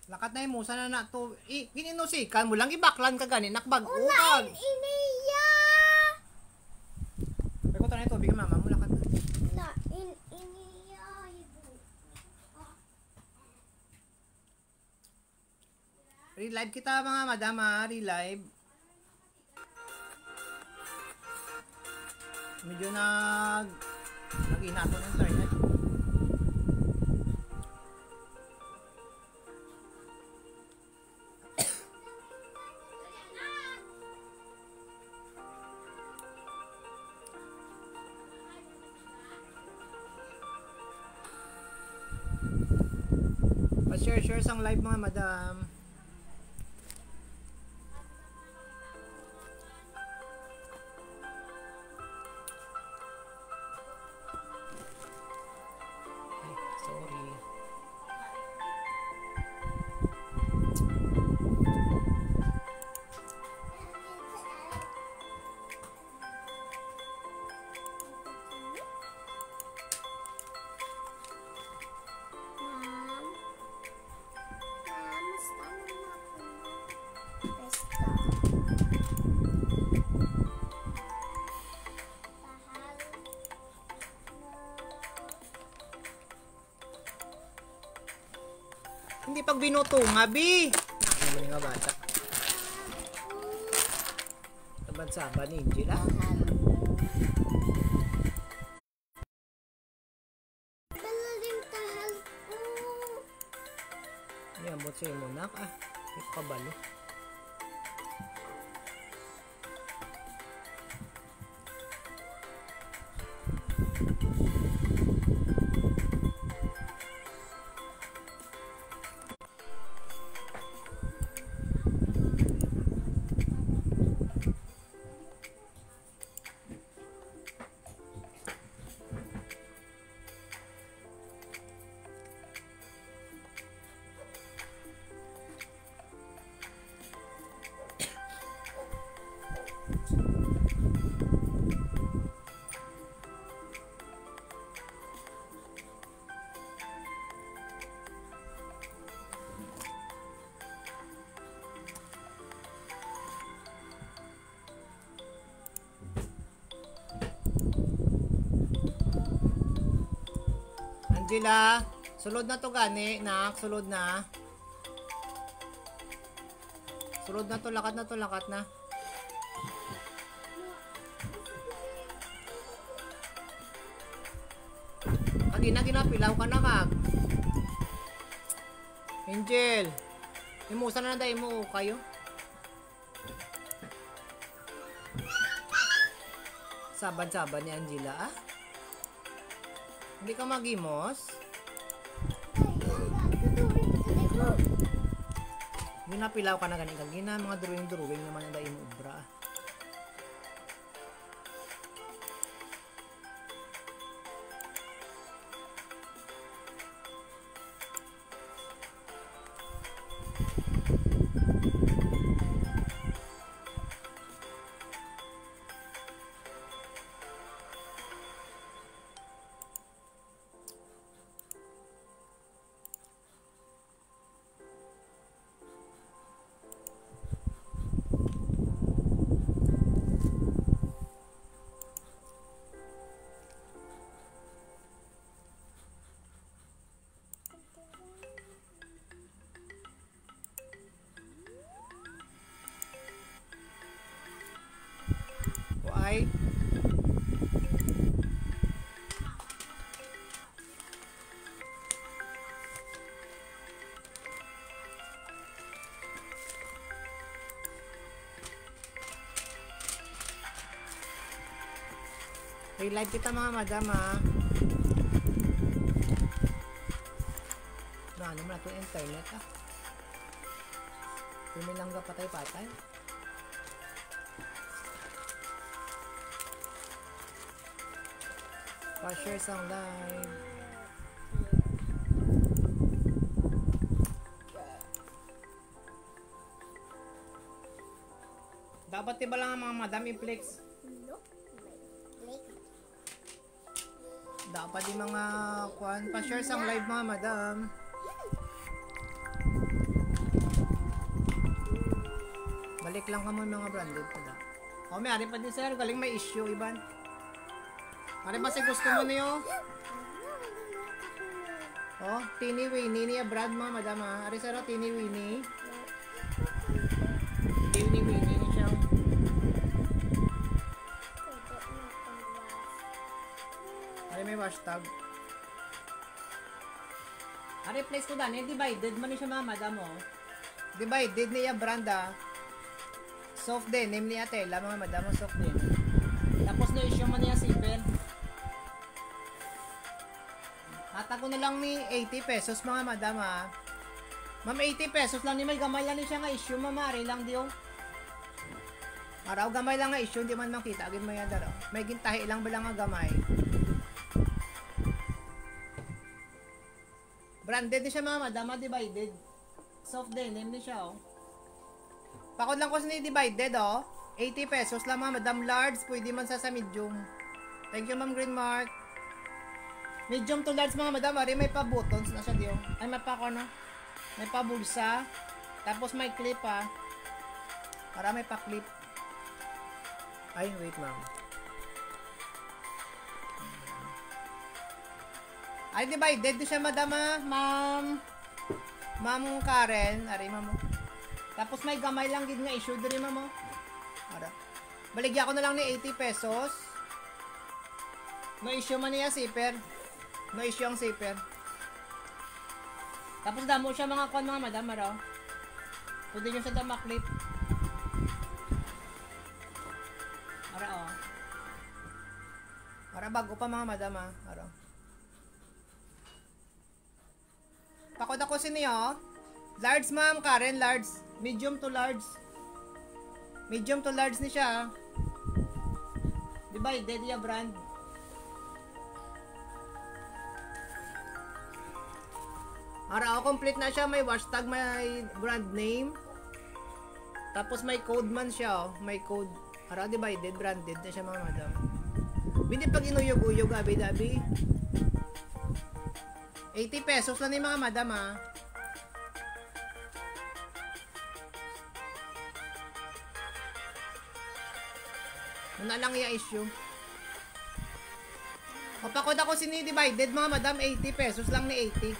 Lakat na imusa na na to. Gininusikan mo lang ibaklan ka gani nakbag-o. Ulan iniya. Pero ko to na ito, bigyan mama mo lakat na. Lain iniya. Relive kita mga madam ha, relive. Medyo nag-inato ng internet. Pa-share sang live mga madam. Hindi pag binuto nga, Bi. Ano nga bata? Taban-saba ni Angela. Yan, bot sa'yo muna ka. Ito kabalo. Angela, sulod na to gani, nak, sulod na. Sulod na to, lakat na. Ginapilaw ka na, kag. Angel, imusa na na mo kayo. Saban-saban ni Angela, ah? Hindi ka magimos? Ginapilaw ka na ganun. Gina mga drawing naman ang dahil mo ubra. Why? Relive kita mga madam ha. Ano naman ito internet ha. Pumilang ka patay-patay. Pa-share sang live. Dapat diba lang ang mga madam i-flex? Dapat di mga kuan pa-share sang live mga madam. Balik lang ka mo yung mga branded pala. O, may ari pa din sir. Galing may issue, Iban. Ari ba si gusto mo niyo? Oh, Teeny Weeny niya brand mga madam ha. Ari sir, Teeny Weeny. Teeny Weeny niya siya. Ari may hashtag. Ari place ko dani, divided man siya mga madam oh. Divided niya brand ah. Soft din, name niya Tela mga madam oh, soft din. Tapos na issue man niya zipper. Hata ko na lang ni 80 pesos mga madam ha. Ma'am 80 pesos lang ni may gamay lang ni siya nga issue mamari lang di oh. Araw gamay lang nga issue, di man makita agad mo yan daro. May gintahi lang ba lang nga gamay. Branded ni siya mga madam, divided. Soft din, name ni siya oh. Pakod lang ko sa ni divided oh. 80 pesos lang mga madam, large, pwede man sa medium. Thank you ma'am Green Mark. Medium to large mga madam, ari may pa buttons na siya diyo. Ay may pa ano? May pa bulsa. Tapos may clip ah. Para may pa clip. Ay wait ma'am. Ay divided din siya madam ah, Ma'am Karen, ari ma'am. Tapos may gamay lang gid nga issue diri ma'am. Ara. Baligya ko na lang ni 80 pesos. No issue man niya zipper. No issue ang zipper. Tapos damo siya mga kon mga madam araw. Pwede nyo sa dama clip. Ara oh. Ara bago pa mga madam ah. Ara. Pakod ako siniyo. Large ma'am Karen, large. Medium to large. Medium to large ni siya. Divided ya brand. Ara, complete na siya. May hashtag, may brand name. Tapos may code man siya. May code. Ara, divided, branded na siya mga madam. Hindi pag inuyog-uyog, abi-dabi. 80 pesos lang ni mga madam ha. Muna lang i-issue. Kapakod ako sini-divided mga madam, 80 pesos lang ni 80.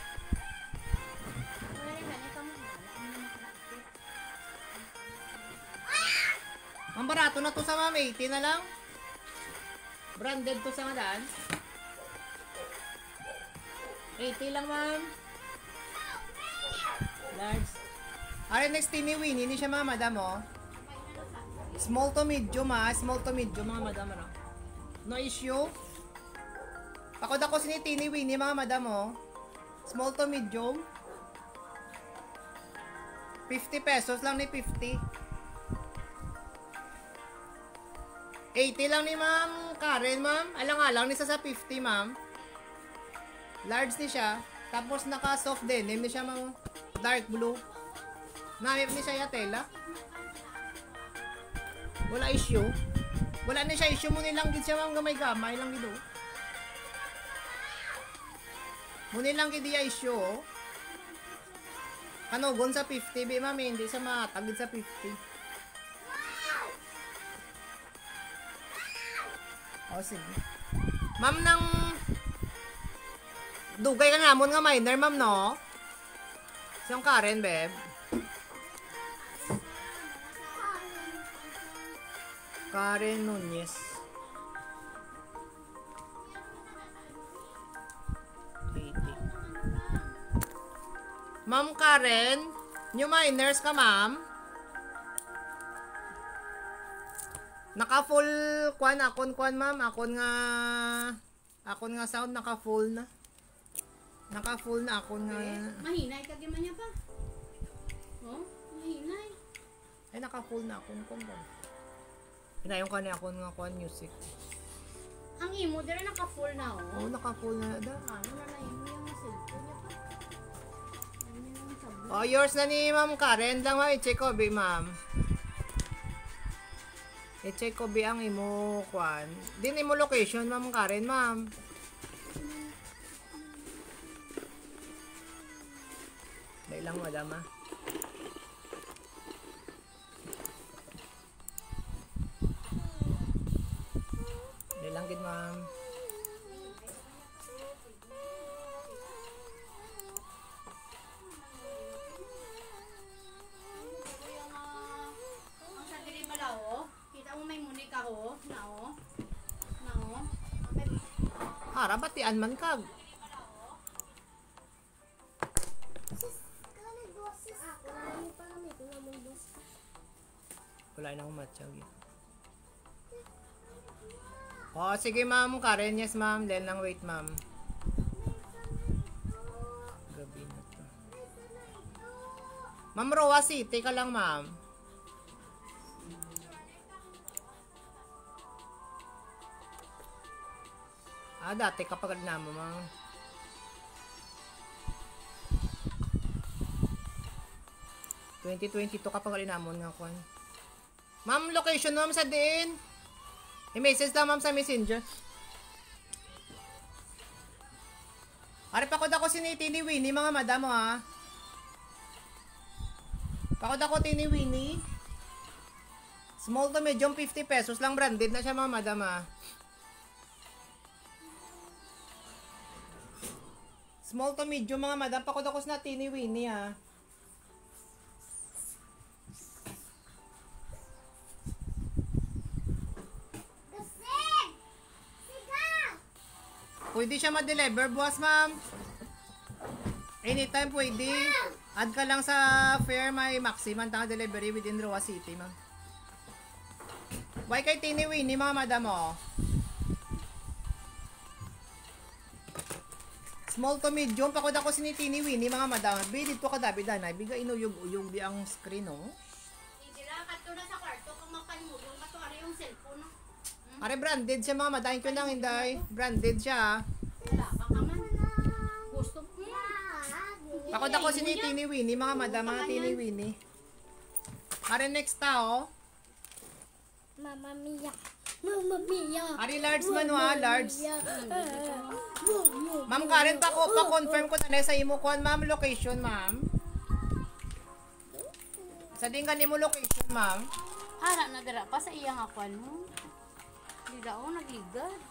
Ang barato na to sa ma'am, 80 na lang. Branded to sa madaan. 80 lang ma'am. Large. Alright, next Teeny Weeny. Hindi siya mga madam oh. Small to medium ha. Small to medium mga madam ano. No issue. Pakod ako sini Teeny Weeny mga madam oh. Small to medium. 50 pesos lang ni 50. 80 lang ni ma'am Karen ma'am. Alang-alang ni sa 50 ma'am. Large ni siya. Tapos naka soft din. Name ni siya mga dark blue. Namip ni siya ya tela. Wala issue. Wala na siya issue mo nilang gid siya mga gamay-gamay lang gido. Mo nilang gid ya issue. Oh. Ano gon sa 50 bi ma'am hindi sa matagid sa 50. Oh sige. Ma'am nang dugay ka namon nga minor, ma'am, no? Siyang Karen, beb. Karen Nunez. 80. Ma'am Karen, new minors ka, ma'am? Naka full kwan, akon ma'am. Akon nga sound, naka full na. Naka full na ako nga. Mahinay ka man niya pa. Oh, mahinay. Ay naka full na ako kon. Inayon ka ni ako nga kon music. Ang imo dira naka full na oh. Oh, naka full na da. Ano na imo yung cellphone niya pa. Oh, yours na ni Ma'am Karen lang ma'am. I-check ko bi ma'am. I-check ko bi ang imo kwan. Din imo location Ma'am Karen ma'am. Dahil lang madam ah. Okay lang gid ma'am. Ang sa diri bala oh. Kita mo may muni ka oh. Na oh. Na oh. Harap atian man kag. Wala na akong matchag. Oh, sige ma'am Karen. Yes ma'am. Len lang wait ma'am. Gabi na to. Ma'am Roa City ka lang ma'am. Dati kapag na mo ma'am. ...2022 kapag alinamon nga kwan. Ma'am, location ma'am sa din. I-message lang ma'am sa messenger. Ari pakod ako si Tini Winnie mga madam mo ha. Pakod ako Tini Winnie. Small to medium 50 pesos lang, branded na siya mga madam ha. Small to medium mga madam, pakod ako sa Tini Winnie ha. Pwede siya ma-deliver, boss, ma'am. Anytime pwede. Add ka lang sa fare, may maximum tanga delivery within Roa City, ma'am. Why kay Tini Winnie, mga madam, oh? Small to medium, pakod ako si Tini Winnie, mga madam. Bi, dito ka dabi, danay. Biga inuyog-uyog di ang screen, oh. Hindi lang kato na sa kwarto kung mapanulong kato ari yung cellphone. Are branded siya mga madahin ko lang hinday. Branded siya. Wala pa ka man. Gusto mo. Pakod ako si Tini Winnie, mga madam, mga Tini Winnie. Are next tao. Mama Mia. Mama Mia. Are large man wa, large. Ma'am Karen, pa-confirm ko na sa imo kuan, ma'am, location, ma'am. Sa din mo location, ma'am. Ara na dira pa sa iyang akwan mo. Hindi daw nagligad.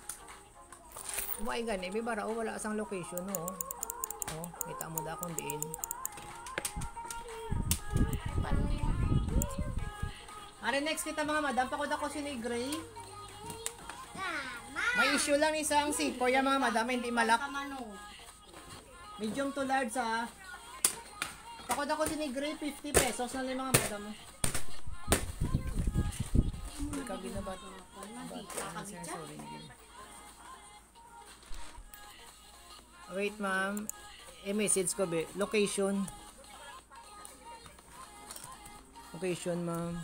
Umay gani, may barao wala sang location, no. Oh, kita mo da kung diin. Paano yun? Are next kita mga madam, pakod ako si Gray. Mama. May issue lang isang sipo ya mga madam, hindi malak. Kamano. Medium to large ha. Pakod ako si Gray, 50 pesos na lang mga madam. Ikaw ginabat. Sorry. Wait ma'am. I-message ko be. Location. Location ma'am.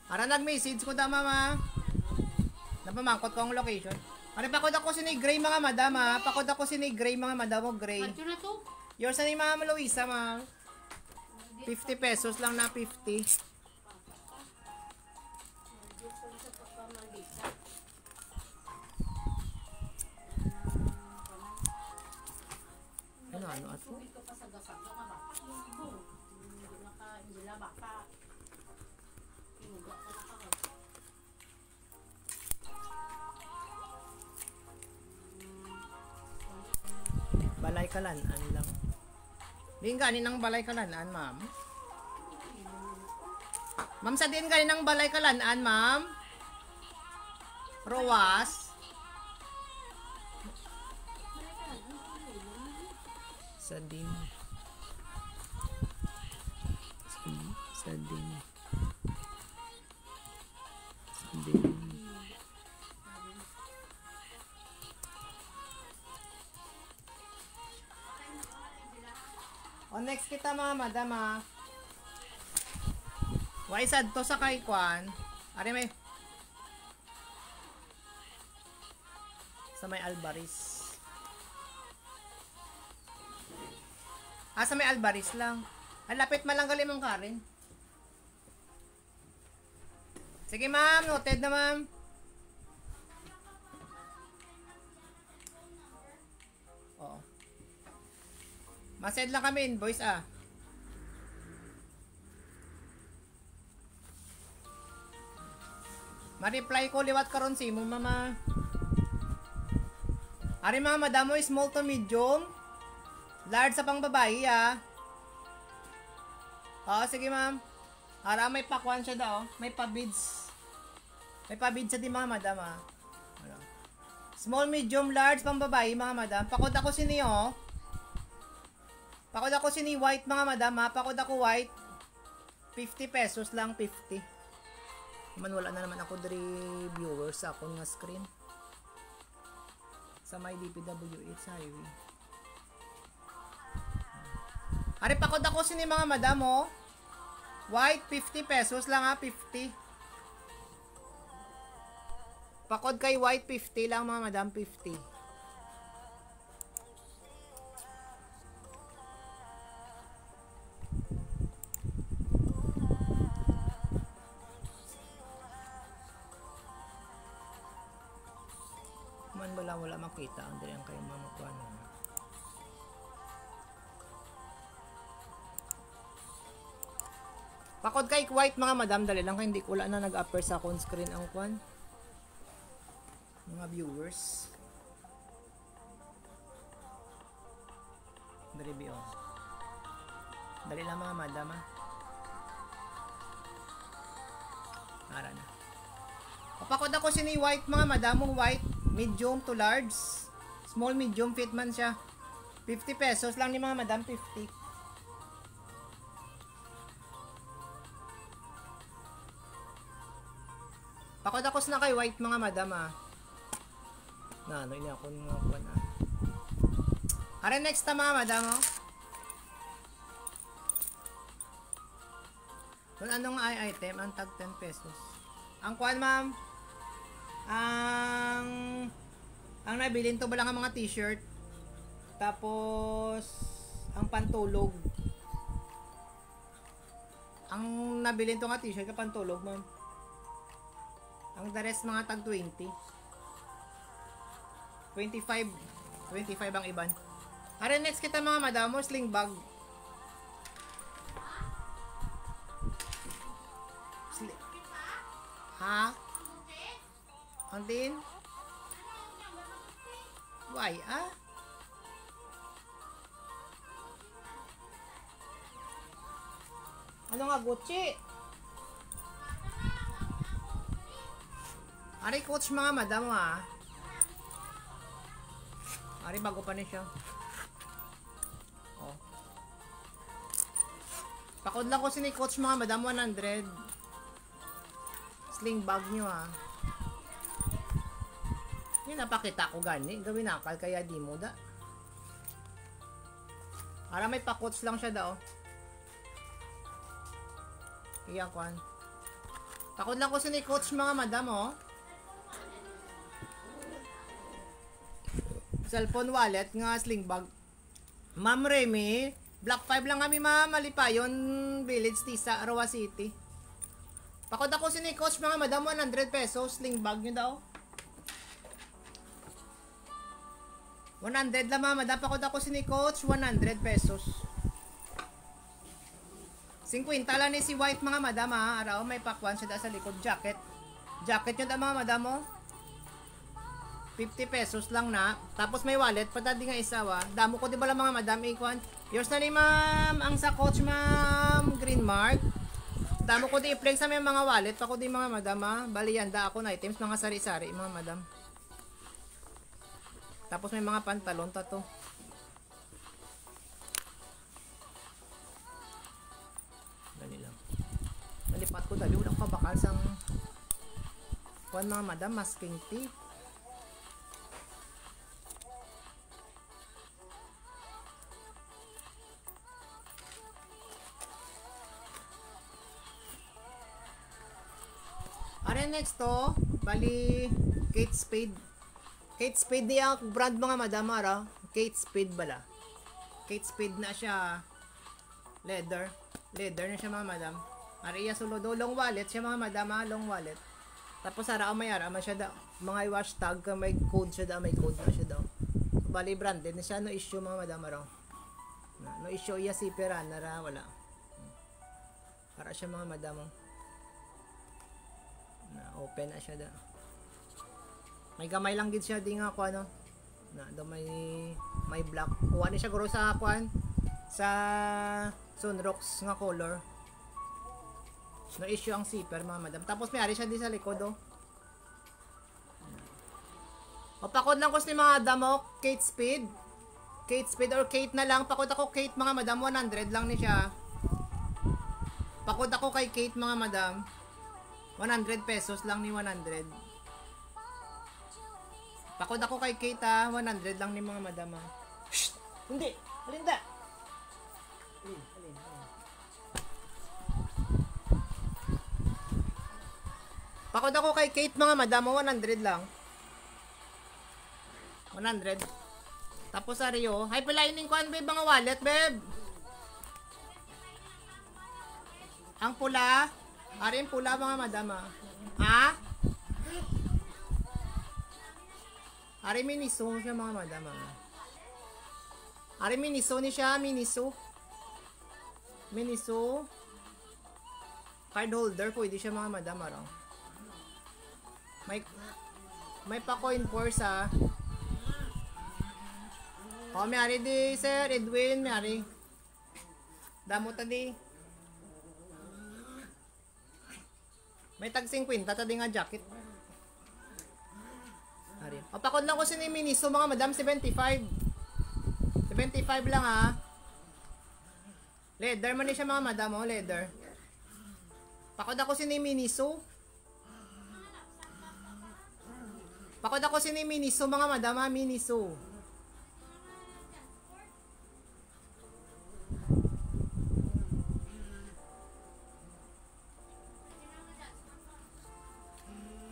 Para nag-message ko tama ma'am. Napamangkot ko ang location. Ano pakod ako si Gray mga madam ha. Pakod ako si Gray mga madam o Gray. Kadyo na to. Yours na ni ma'am Luisa ma'am. 50 pesos lang na 50. Ano ato? Balay Kalanaan lang. Din ganin ng Balay Kalanaan, ma'am. Ma'am, sa din ganin ng Balay Kalanaan, ma'am. Roas. Sa din. Sa din. Sa din. O next kita mga madam ha. Why sad to sa kay Kwan? Ari may sa may Albaris. Sa may Albaris lang. Ang lapit man lang gali mong Karen. Sige ma'am, noted na ma'am. Oo. Masend lang kami invoice ah. Ma-reply ko liwat karon si mo mama. Ari mga madam mo, small to medium. Large sa pang babae ah. Oo, sige ma'am. Ara may pakwan siya daw. May pa-beads. May pa-beads sa di mga madam ah. Ano? Small, medium, large pang babae mga madam. Pakod ako sini oh. Pakod ako sini white mga madam ha. Pakod ako white. 50 pesos lang, 50. Man wala na naman ako dari viewers sa akong nga screen. Sa may DPWH highway. Ari pakod ako sini mga madam oh. White 50 pesos lang ha, 50. Pakod kay white 50 lang mga madam, 50. Man wala makita ang diyan kayo mamukuan. Pakod kay white mga madam, dali lang kay hindi ko wala na nag-upper sa akong screen ang kwan. Mga viewers. Review. Dali lang mga madam ha. Ara na. Pakod ako sini white mga madam, white, medium to large. Small, medium fit man siya. 50 pesos lang ni mga madam, 50. Pakod ako na kay white mga madam ah. Na ano ini ako nga ko na. Are next ta mga madam oh. Kung anong item ang tag 10 pesos. Ang kuan ma'am. Ang nabilin to ba lang ang mga t-shirt. Tapos ang pantulog. Ang nabilin to nga t-shirt ka pantulog ma'am. Ang the rest mga tag 20. 25 ang iban. Are next kita mga madam, sling bag. Ha? Andin? Why ah? Ano nga Gucci? Ari coach mga madam ah. Ari bago pa ni siya. Oh. Pakod lang ko si coach mga madam 100. Sling bag nyo ah. Yun napakita ko gani. Gawin nakal kaya di mo da. Ara may pa-coach lang siya daw. Iyan kwan. Pakod lang ko si coach mga madam oh. Cellphone wallet nga sling bag. Ma'am Remy, Block 5 lang kami ma'am, Malipayon Village, Tisa, Arawa City. Pakod ako si coach mga madam 100 pesos, sling bag nyo daw. 100 lang ma'am, madam pakod ako si coach 100 pesos. 50 lang ni si white mga madam ha, araw may pakwan siya sa likod jacket. Jacket nyo daw mga madam oh. 50 pesos lang na. Tapos may wallet. Patadi nga isawa. Damo ko di ba lang mga madam ikwan. Yours na ni ma'am. Ang sa coach ma'am. Green mark. Damo ko di i-flex sa may mga wallet. Pako di mga madam ha. Bali yan. Da ako na items. Mga sari-sari mga madam. Tapos may mga pantalon. Tato. Dali lang. Nalipat ko dali. Walang pabakal sang kuan mga madam. Masking tape. Are next to, bali Kate Spade. Kate Spade niya brand mga madam ara. Kate Spade bala. Kate Spade na siya. Leather. Leather na siya mga madam. Ariya suludo long wallet siya mga madam ha, long wallet. Tapos ara may ara man siya da mga wash tag ka may code siya da, may code na siya daw. So, bali branded na siya no issue mga madam ara. No issue iya si pera nara wala. Para siya mga madam. Open na siya da. May gamay lang gid siya di nga ko ano. Na do may black. Kuha ni siya guro sa kuan sa Sunrocks nga color. No issue ang zipper mga madam. Tapos may ari siya di sa likod oh. O pakod lang ko sa mga damo Kate Speed. Kate Speed or Kate na lang. Pakod ako Kate mga madam 100 lang ni siya. Pakod ako kay Kate mga madam 100 pesos lang ni 100. Pakod ako kay Kate 100 lang ni mga madam ha. Shh! Hindi! Alinda! Alin. Pakod ako kay Kate mga madam 100 lang. 100. Tapos Ario, hay palainin ko ano ba yung mga wallet, babe? Ang pula, ari yung pula mga madam ha? Ari miniso siya mga madam ha? Ari miniso ni siya, miniso. Card holder, pwede siya mga madam ha? May pa coin purse ha? Oh, may ari di, Sir Edwin, may ari. Damo tadi. May tag 50 tadi nga jacket. Ari. O, pakod lang ko si ni Miniso, mga madam, 75. 75 lang ha. Leather man ni siya mga madam, oh, leather. Pakod ako si ni Miniso. Pakod ako si ni Miniso, mga madam, ha, Miniso.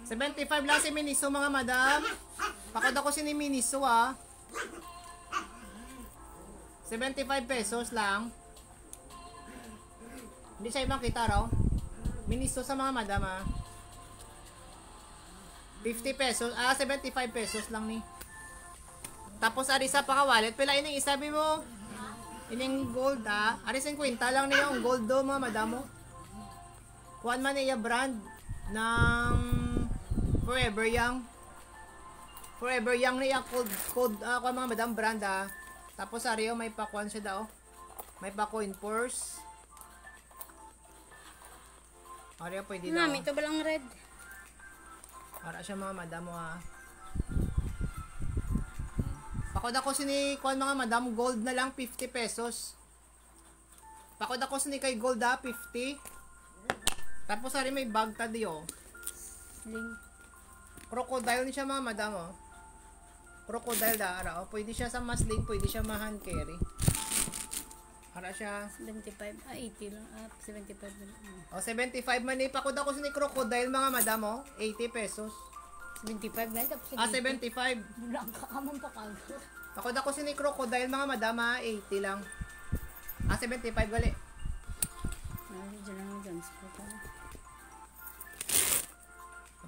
$75 lang si Miniso mga madam. Pakod ako si ni Miniso ha. 75 pesos lang. Hindi siya ibang kita raw. Miniso sa mga madam ha. 50 pesos. 75 pesos lang ni. Tapos arisa pa ka wallet. Pila ining isabi mo. Ining gold ha. Aris 50 lang niya yung gold do mga madam mo. Kuan man niya brand ng Forever Young. Forever Young niya code ako mga madam brand ha. Tapos Ario may pakuan siya daw. May pa coin purse. Ario pwede daw. Mami, ito ba lang red? Para siya mga madam mo ha. Pakod ako sini kuan mga madam gold na lang 50 pesos. Pakod ako sini kay gold ha 50. Tapos Ario may bag tadi oh. Sling. Crocodile ni siya mga madam oh. Crocodile da ara oh. Pwede siya sa masling, pwede siya ma-hand carry. Ara siya 75, 80 lang. 75 lang. oh 75 man ni pakod ako ni crocodile mga madam oh. 80 pesos. 75 na tapos 75. Lang ka kamang pakag. Pakod ako ni crocodile mga madam 80 lang. 75 gali. Diyan lang dyan.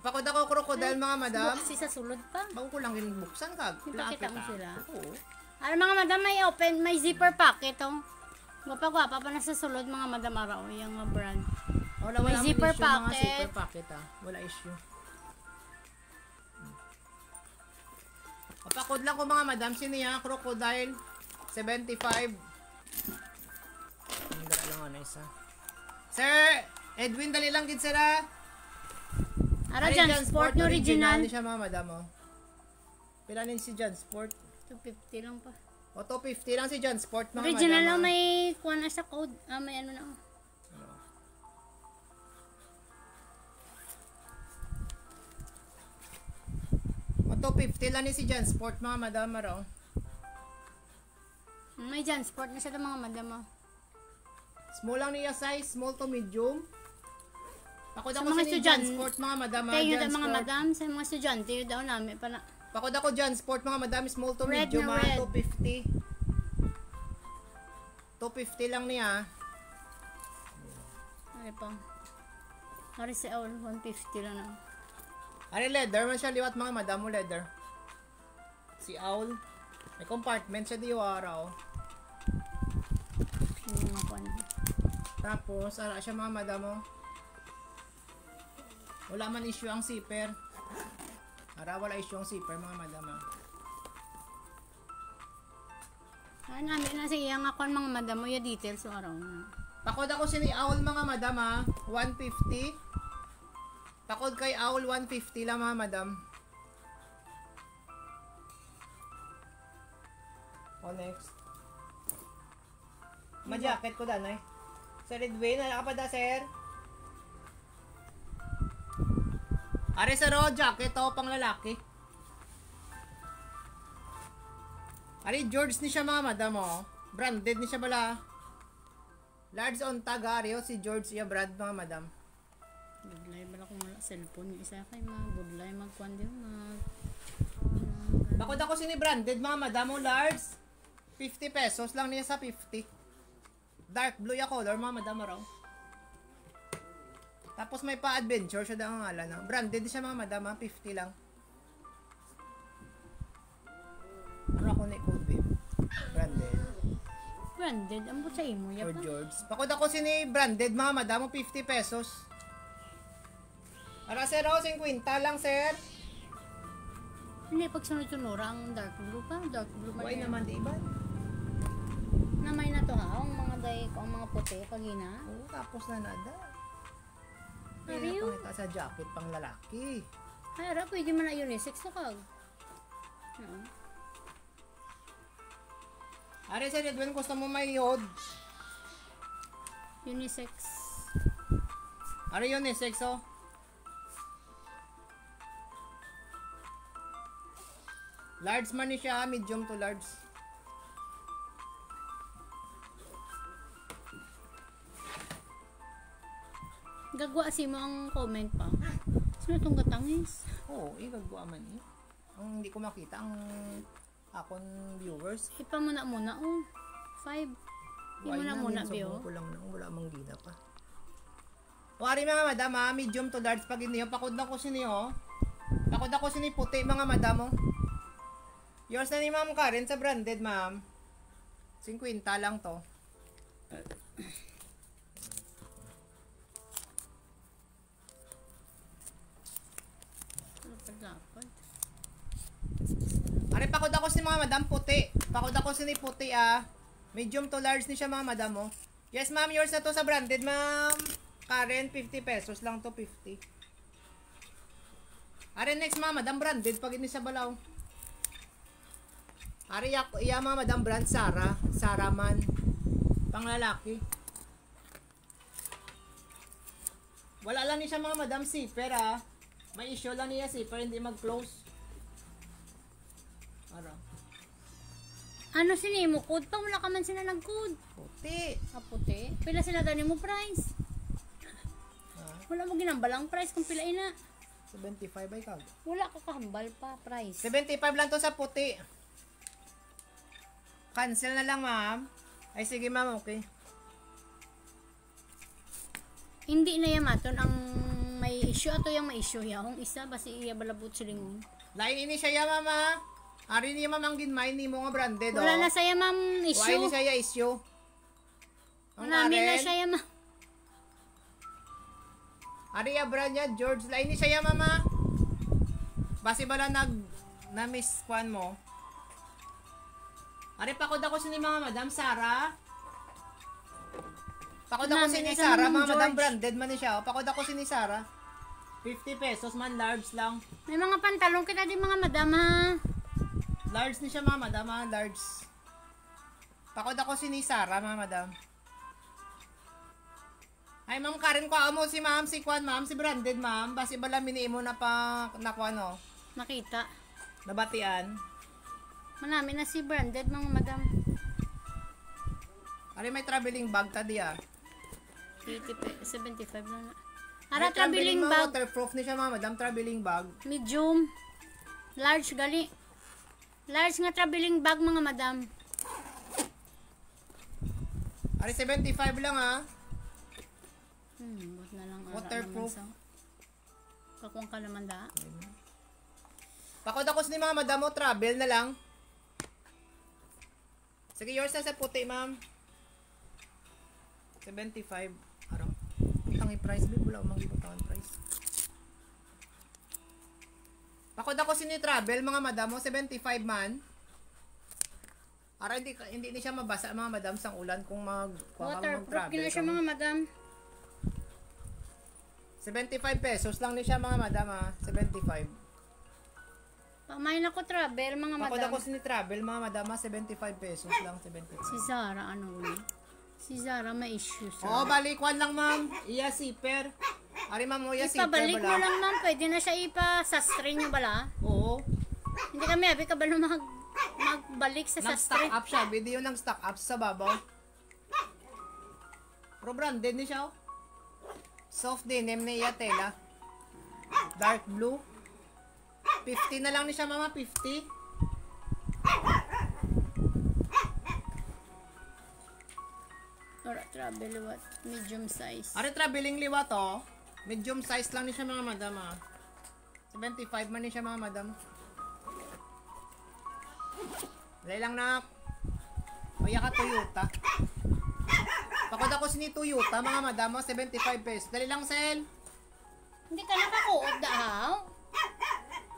Pakod ako crocodile mga madam. Kasi sa sulod pa. Bago ko lang ginbuksan kag. Ipakita mo sila. Oo. Ano mga madam, may open, may zipper pocket oh. Gwapa-gwapa pa na sa sulod mga madam araw. Yung brand. Wala May wala zipper issue, mga pocket. zipper pocket Wala issue. Pakod lang ko mga madam siniya crocodile 75. Ang dala lang ano isa. Sir Edwin dali lang gid sira. Ara dyan, sport na original. Ni siya mga madam oh. Pila nin si John Sport? 250 lang pa. O 250 lang si John Sport mga Original madam. lang may kuha na sa code. May ano na. O 250 lang ni si John Sport mga madam maro. May dyan, sport na siya ng mga madam oh. Small lang niya size, small to medium. Pakod Sa ako mga sa ni John estudyante, Sport mga madam. Tayo John daw mga Sport. madam, sa mga estudyante, yun daw namin pala. Pakod ako John Sport mga madam, small to Red medium na ha, red. 250. 250 lang niya. Ano pa? Hari sa all, 150 lang na. Ano leather man siya liwat mga madam mo leather. Si Owl. May compartment siya di araw. Hindi mga kuha na. Tapos ara siya mga madam mo. Wala man issue ang zipper. Wala issue ang zipper mga madam ah. Ay, namin na siya nga kon mga madam mo yung details o araw na. Pakod ako sini Owl mga madam ah. 150. Pakod kay Owl 150 lang mga madam. O next. Ma-jacket ko danay. Sa Redway na pa da sir. Are sa ro jacket to pang lalaki. Are George ni siya mga madam oh. Branded ni siya bala. Large on tag Ario si George iya brand mga madam. Budlay bala kung wala cellphone yung isa kay mga budlay magkuan din Bakod ako sini branded mga madam oh large. 50 pesos lang niya sa 50. Dark blue ya color mga madam raw. Tapos may pa-adventure siya daw ang ngalan. No? Branded siya mga madam, 50 lang. Ano ako na code babe? Branded. Branded, ang sa imo ya Or pa. George. Pakod ako sini branded mga madam, 50 pesos. Para sir, 50 lang sir. Hindi, pag sunod-sunura ang dark blue pa. Dark blue pa Why rin. naman di ba? Namay na to ha, ang mga day ko, ang mga puti, pagina. Oo, tapos na nada. Ariyo? Pangita sa jacket pang lalaki. Ay, ara, pwede man na unisex na kag. Oo. Are sir, Edwin, gusto mo may yod? Unisex. Are yun eh, sexo? Large man ni siya, medium to large. Gagwa si mo ang comment pa. Sino itong gatangis? Oo, igagawa man eh. Ang hindi ko makita ang akon viewers. Ipa mo na muna, oh. 5. Hindi mo na muna, Bio. Ko lang nang wala mang gina pa. Wari mga madam ha, medium to large pag iniyo. Pakod na ko siniyo. Pakod ako sini puti mga madam oh. Yours na ni Ma'am Karen sa branded ma'am. 50 lang to. Ano pa dapat? Are pakod ako si mga madam puti. Pakod ako sini puti ah. Medium to large ni siya mga madam oh. Yes ma'am, yours na to sa branded ma'am. Karen, 50 pesos lang to, 50. Are next ma'am, madam branded pag ini sa balaw. Are iya mga madam brand Sara, Sara man. Pang lalaki. Wala lang ni siya mga madam zipper ah. May issue lang niya zipper, hindi mag-close. Ara. Ano sinimo code pa? Wala ka man sila nag-code. Puti. Ah, puti. Pila sila gani mo price? Wala mo ginambalang price kung pila ina. 75 ay kag. Wala ka kahambal pa price. 75 lang to sa puti. Cancel na lang ma'am. Ay sige ma'am, okay. Hindi na yamaton ang may issue ato yung may issue ya. Kung isa basi iya balabot silingon. Lain ini siya ya mama. Ari niya ma'am ang ginmay ni mo nga branded oh. Wala na saya ma'am Why issue. ni siya issue? Namin na siya ma'am. Ari ya brand niya George. Lain ni siya ya mama. Basi bala na miss kwan mo. Ari pakod ako sini mga madam Sara. Pakod ako sini Namin, Sara, ikaw naman, mga madam George. branded man ni siya. Pakod ako sini Sara. 50 pesos man, large lang. May mga pantalon kita din mga madam ha. Large ni siya mga madam, ha? Large. Pakod ako sini Sara, mga madam. Ay, ma'am Karen, ko mo si ma'am, si Kwan, ma'am, si branded, ma'am. Basi bala miniimo na pa, na Kwan, oh. Nakita. Nabatian. Manami na si branded mga madam. Ari may traveling bag tadi ah. 75 na na. May Ara traveling mga bag. Waterproof ni siya mga madam, traveling bag. Medium. Large gali. Large nga traveling bag mga madam. Ari 75 lang ah. Buot na lang. ara Waterproof. naman sa- Kakuang ka naman da. Pakod ako ni mga madam mo, travel na lang. Sige, yours na sa puti, ma'am. 75. Araw. Tangi price, babe. Wala akong magibutawan price. Pakod ako sini-travel, mga madam, 75 man. Ara, hindi siya mabasa, mga madam, sang ulan kung Waterproof gina siya mga madam. 75 pesos lang ni siya, mga madam, 75. Pamain ako travel mga Pakod madam. ako sini-travel, mga madam, 75 pesos lang, 75. Si Zara ano ulit? Si Zara may issues. Oo, balikwan lang, ma'am. Iya, zipper. Ari, ma'am, iya, zipper Ipabalik mo bala. lang ma'am. Pwede na siya ipasastre nyo bala. Oo. Hindi kami abi ka bala magbalik sa Nag-stock sastre. up siya. Video nang stock up sa babaw. Pro branded ni siya, oh. Soft denim na iya, tela. Dark blue. 50 na lang ni siya, mama. 50. Or travel what? Medium size. Ari, traveling liwa to. Medium size lang ni siya, mga madam, 75 man ni siya, mga madam. Dali lang na. Kaya ka Toyota. Pakod ako sini Toyota, mga madam, 75 pesos. Dali lang, sel. Hindi ka nakakuot daw.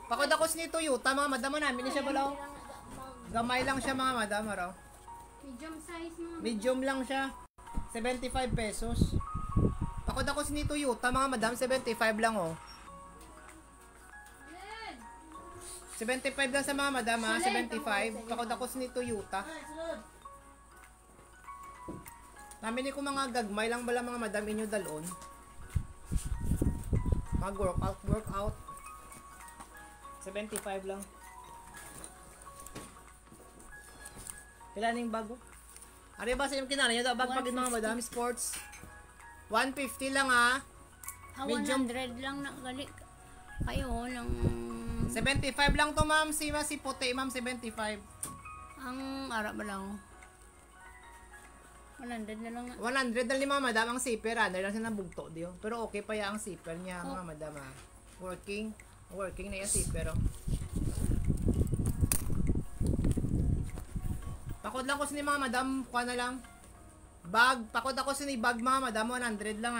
Pakod ako sini Toyota, mga madam, namin ni siya balaw. Gamay lang siya, mga madam, araw. Medium size mga. Medium lang siya. 75 pesos. Pakod ako sini Toyota, mga madam, 75 lang, oh. 75 lang sa mga madam, 75. Pakod ako sini Toyota. Namin ko mga gagmay lang bala, mga madam, inyo dalon. Mag workout. 75 lang. Kailan yung bago? Ano ba sa inyong kinala nyo? Bag pag mga madam, sports. 150 lang, Medium. 100 lang na gali. Kayo ng 75 lang to, ma'am. Si puti, ma'am, 75. ang ara ba lang. 100 na lang. 100 na mga madam ang zipper, ano lang siya nabugto diyo. Pero okay pa ya ang zipper niya, mga madam, Working na yung zipper, oh. Pakod lang ko sini mga madam, kuha na lang. Bag, pakod ako sini bag, mga madam, 100 lang,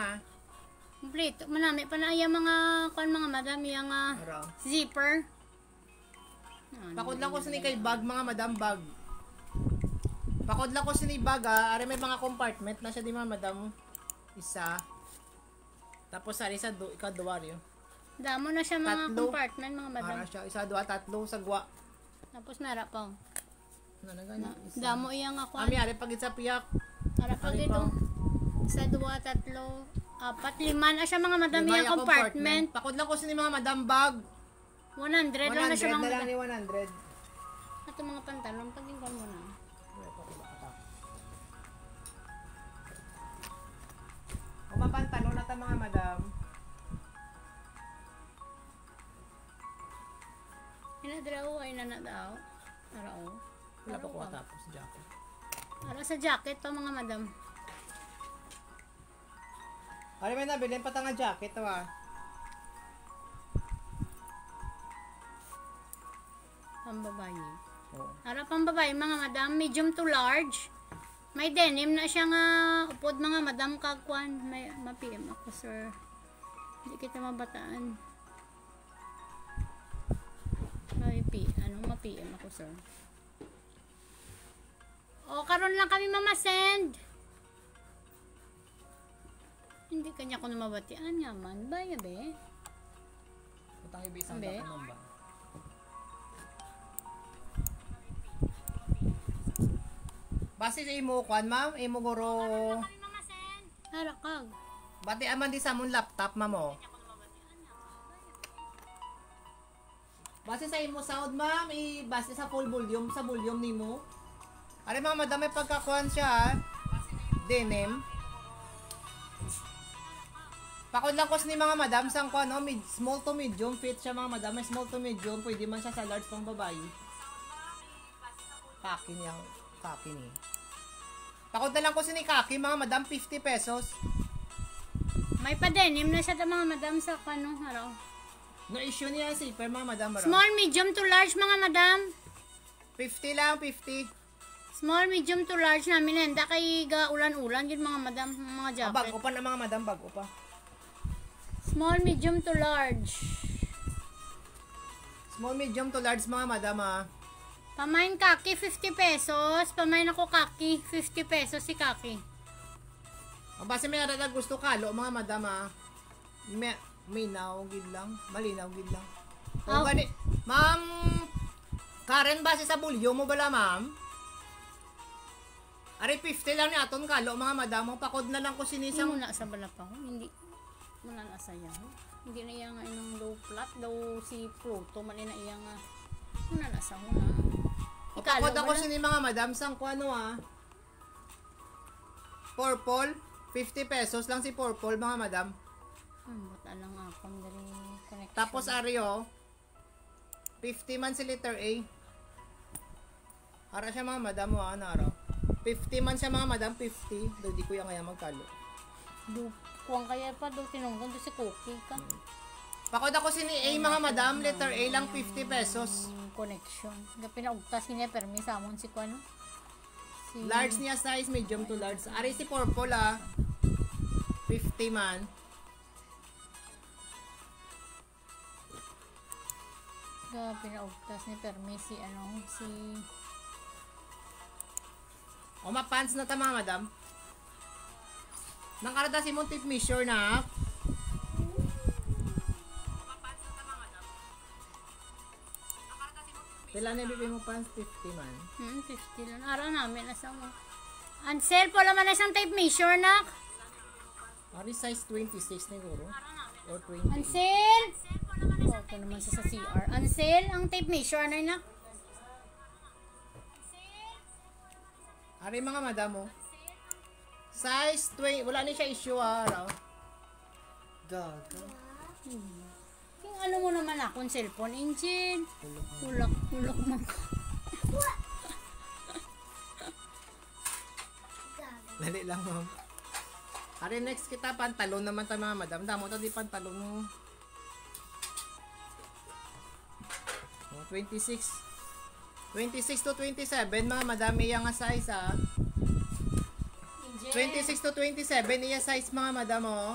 Complete. Manami pa na yung mga mga madam yung Pero, zipper. pakod lang ko sini kay bag, mga madam, bag. Pakod lang ko sini bag, Ari may mga compartment na siya, di mga madam. Isa. Tapos ari sa ikaduwa rin. Damo na siya mga Tatlo. compartment mga madam. Para siya, isa, dua, tatlo, sagwa. Tapos meron pa. Ano na ganyan? Isa. Damo iyang ako. Ami, ari pag sa piyak. Para pag Ari ito. pa. Isa, dua, tatlo, apat, lima na siya mga madam Lima yung yung compartment. Pakod lang ko sini mga madam bag. 100 lang na siya 100 mga na lang madam. ni 100. Ito mga pantalon, pagingkon mo na. O mapantalon na ta, mga madam. Inadraw ay nanadaw. Araw. Wala pa ko tapos jacket. Para sa jacket to mga madam. Ari may nabilin pa ta nga jacket to, Pambabae. Oo. Para pambabae mga madam, medium to large. May denim na siya nga upod mga madam kagwan. May ma-PM ako sir. Hindi kita mabataan. Ma-PM ako sir. O karon lang kami mamasend. Hindi kanya ko na mabatian nga man. Baya be. Putang ibisang Ambe. dapat mamba. Base sa imo kwan, ma'am, imo guro. Harakag. Bati aman di sa mong laptop, ma'am, oh. Base sa imo sound, ma'am, base sa full volume, sa volume nimo. Ari mga madam, may pagkakuan siya, denim. Pakod lang ko ni mga madam sang kuan, no, small to medium fit siya, mga madam, may small to medium, pwede man siya sa large pang babae. Kaki niya, kaki ni. Pakod na lang ko ni kaki, mga madam, 50 pesos. May pa-denim na siya ta mga madam sa kano haraw. No issue niya si per mga madam, bro. Small, medium to large mga madam. 50 lang, 50. Small, medium to large namin henda kay ga ulan-ulan gid mga madam mga Bag jacket. pa na mga madam, bag pa. Small, medium to large. Small, medium to large mga madam ah. Pamain kaki, 50 pesos. Pamain ako kaki, 50 pesos si kaki. Ang base may narada gusto kalo mga madam ah. Minaw gid lang. Malinaw gid lang. O Oh. gani. Ma'am Karen, base sa bulyo mo bala ma'am? Ari 50 lang ni aton kalo mga madam mo. Pakod na lang ko Hindi sinisang. muna sa balapang. Hindi. Muna na sa yaho. Hindi na iya nga inong low flat. Low si Pluto. Mali na iya nga. Muna na sa huna. O pakod ako sini mga madam sang ko ano ah. Purple. 50 pesos lang si purple mga madam. Buta lang ako. Dari connection. Tapos ari oh. 50 man si letter A. Ara siya mga madam mo ano araw. 50 man siya mga madam, 50. Do di ko yung kaya magkalo. Kuwang kaya pa daw tinungkol doon si Cookie ka. Pakod ako si ni A mga madam, letter A lang 50 pesos. Connection. Pinaugtas niya permi sa amon si Kuano. Si Large niya size, medium to large. Ari si purple ah. 50 man. Pinaugtas ni permi si ano si O mapants na ta mga madam. Nang karada si mong tip measure na. Pila na bibig mo pants? 50 man. 50 lang. Araw namin nasa mo. Ansel, pala man na siyang tape measure na. Ari size 26 na guro. Or 20. Ansel! Oh, ito naman siya sa CR. Ansel, ang tape measure na na. Ari mga madam mo. Size 20. Wala ni siya issue araw. Gaga. Yung ano mo naman akong cellphone engine. Hulak mo. Dali lang ma'am. Ari next kita pantalon naman ta mga madam. Damo to di pantalon mo. Oh, 26 to 27 mga madam iya nga size ah. 26 to 27 iya size mga madam oh.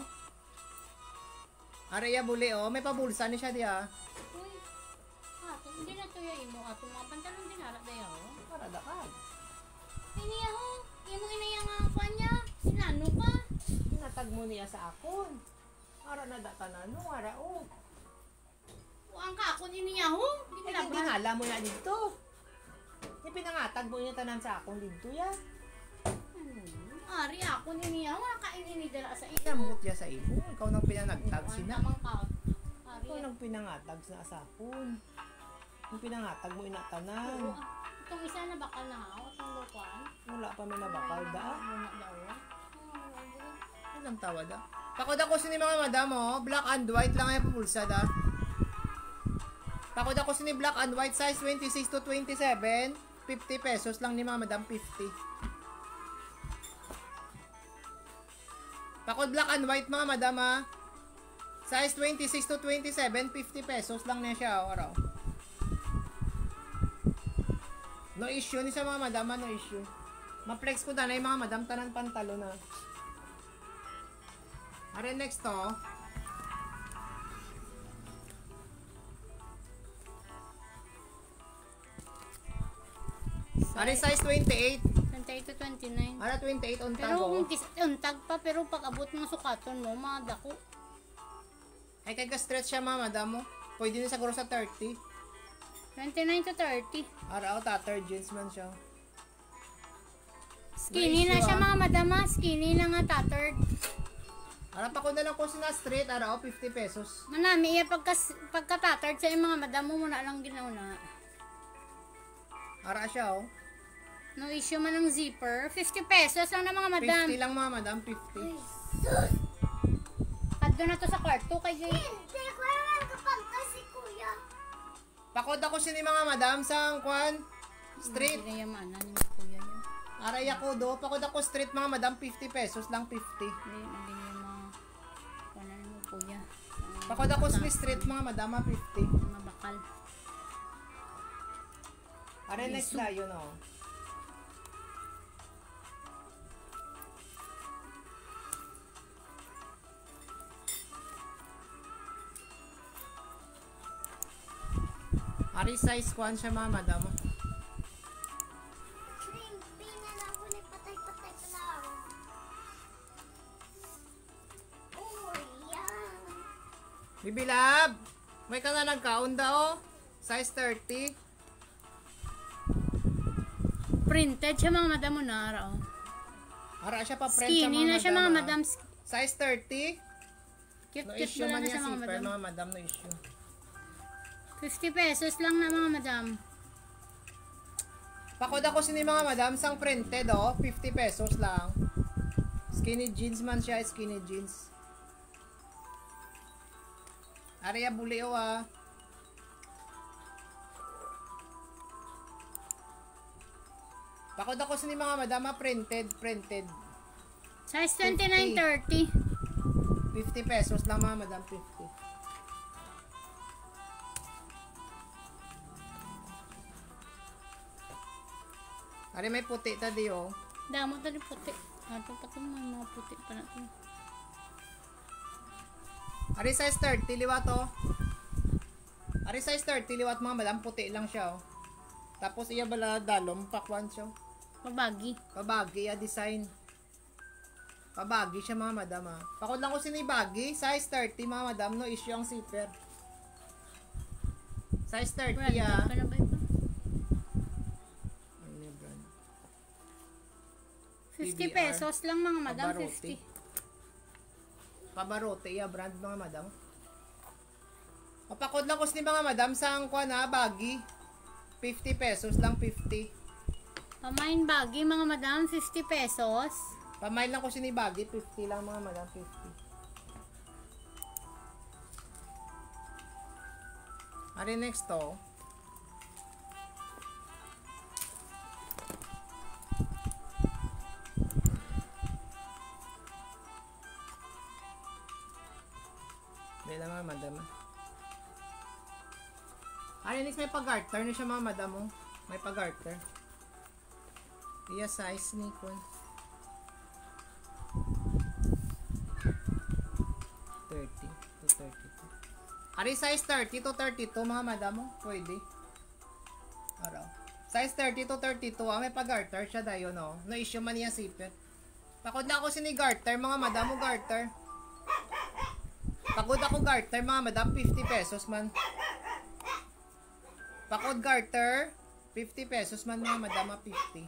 Ari iya buli oh. May pabulsa ni siya di ah. Uy, hindi na to yung imo. Ato mga pantalon din harap na yaw. Para dakad. Iniya ho. Imo inaya nga pa niya. Sinano ka? Tinatag mo niya sa akon. Ara na datanan no ara oh. Ang kakon iniya ho. Hindi hala mo na dito. Di pinangatag mo niya tanan sa akon dito ya. Ari ako niniya. Wala ka ininidala sa iyo. Namut ya sa imo. Ikaw nang pinanagtag sina. Tamang ka. Ikaw Ari. nang pinangatag sa asakon. Yung pinangatag mo inatanan. Itong isa na bakal na ha. Itong lukuan. Wala pa may nabakal da. Muna daw. Anong tawa da? Pakod ako sini mga madam oh. Black and white lang ay pupulsa da. Pakod ako sini black and white size 26 to 27. 50 pesos lang ni mga madam 50. Pakod black and white mga madam ha. Size 26 to 27, 50 pesos lang niya siya araw. No issue ni sa mga madam, no issue. Ma-flex ko na yung mga madam tanan pantalo na. Are next to. Are size 28. 28 to 29. Ara 28 on Pero tago. untag pa. Pero pag abot ng sukaton mo, mga dako. Ay kay ka-stretch siya mga madam mo. Pwede na siguro sa 30. 29 to 30. Ara o tattered jeans man siya. Skinny na siya mga madama. Skinny na nga tattered. Ara pa ko na lang ko sina straight. Ara o 50 pesos. Manami iya pagka-tattered sa mga madamo mo na lang ginauna. Ara siya oh. No issue man ng zipper. 50 pesos lang na mga madam. 50 lang mga madam, 50. Kadto na to sa kwarto kay Jay. Hindi ko naman kapantay si kuya. Pakod ako sini mga madam sa kwan. Straight. Hindi na yamanan ni kuya yun. Aray ako do. Pakod ako straight mga madam, 50 pesos lang 50. Hindi na mga kunan mo kuya. Pakod ako straight mga madam, 50. Mga bakal. Aray next na yun oh. size kuan siya mga madam. Shrimpy na lang ko na patay-patay pa lang. Oh, yan. Bibi Lab, may ka na nagkaunda oh. Size 30. Printed siya mga madam mo na araw. Ara siya pa print siya Skinny na siya mga ah. madam. Size 30. Cute No cute issue ba man na niya siya mga zipper madam. mga madam, no issue. 50 pesos lang na mga madam. Pakod ako sini mga madam sang printed oh, 50 pesos lang. Skinny jeans man siya, skinny jeans. Area buleo ah. Pakod ako sini mga madam ah, printed. Size 29-30. 50 pesos lang mga madam, 50. Ari may puti tadi oh. Damo tali puti. Ato pa ito mga puti pa natin. Ari size 30 liwat oh. Ari size 30 liwat mga madam, puti lang siya oh. Tapos iya bala dalom pakwan siya. Pabagi. Pabagi ya design. Pabagi siya mga madam ah. Pakod lang ko sinibagi, size 30 mga madam, no issue ang zipper. Size 30 ah. Pa na ba ito? Ano yung brand? 50 PBR. pesos lang mga madam. Pabarote. 50. Pabarote ya brand mga madam. Mapakod lang ko ni mga madam sa ang kuan na bagi. 50 pesos lang, 50. Pamain bagi mga madam. 50 pesos. Pamail lang ko sinibagi, 50 lang mga madam, 50. Ari next to. Dahil lang mga madam. Ari next may pag-garter na siya mga madam oh. May pag-garter. Iya size ni Kun. 30 to 32. Ari size 30 to 32 mga madam mo, pwede. Araw. Size 30 to 32, may pag-garter siya dayo no. No issue man niya zipper. Pakod na ako sini garter mga madam mo garter. Pakod ako garter mga madam, 50 pesos man. Pakod garter 50 pesos man mga madam, 50.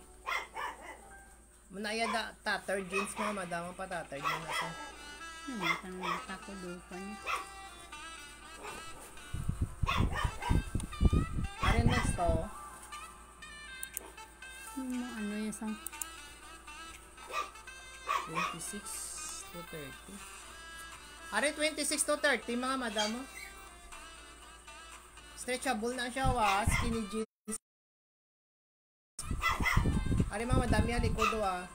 Manaya da tatter jeans mga madam, pa tatter jeans na siya. Tanong tako doon niya. Ari next to. Ano yung isang 26 to 30. Ari 26 to 30 mga madam. Stretchable na siya wa, skinny jeans. Ari mga madam yan likod wa.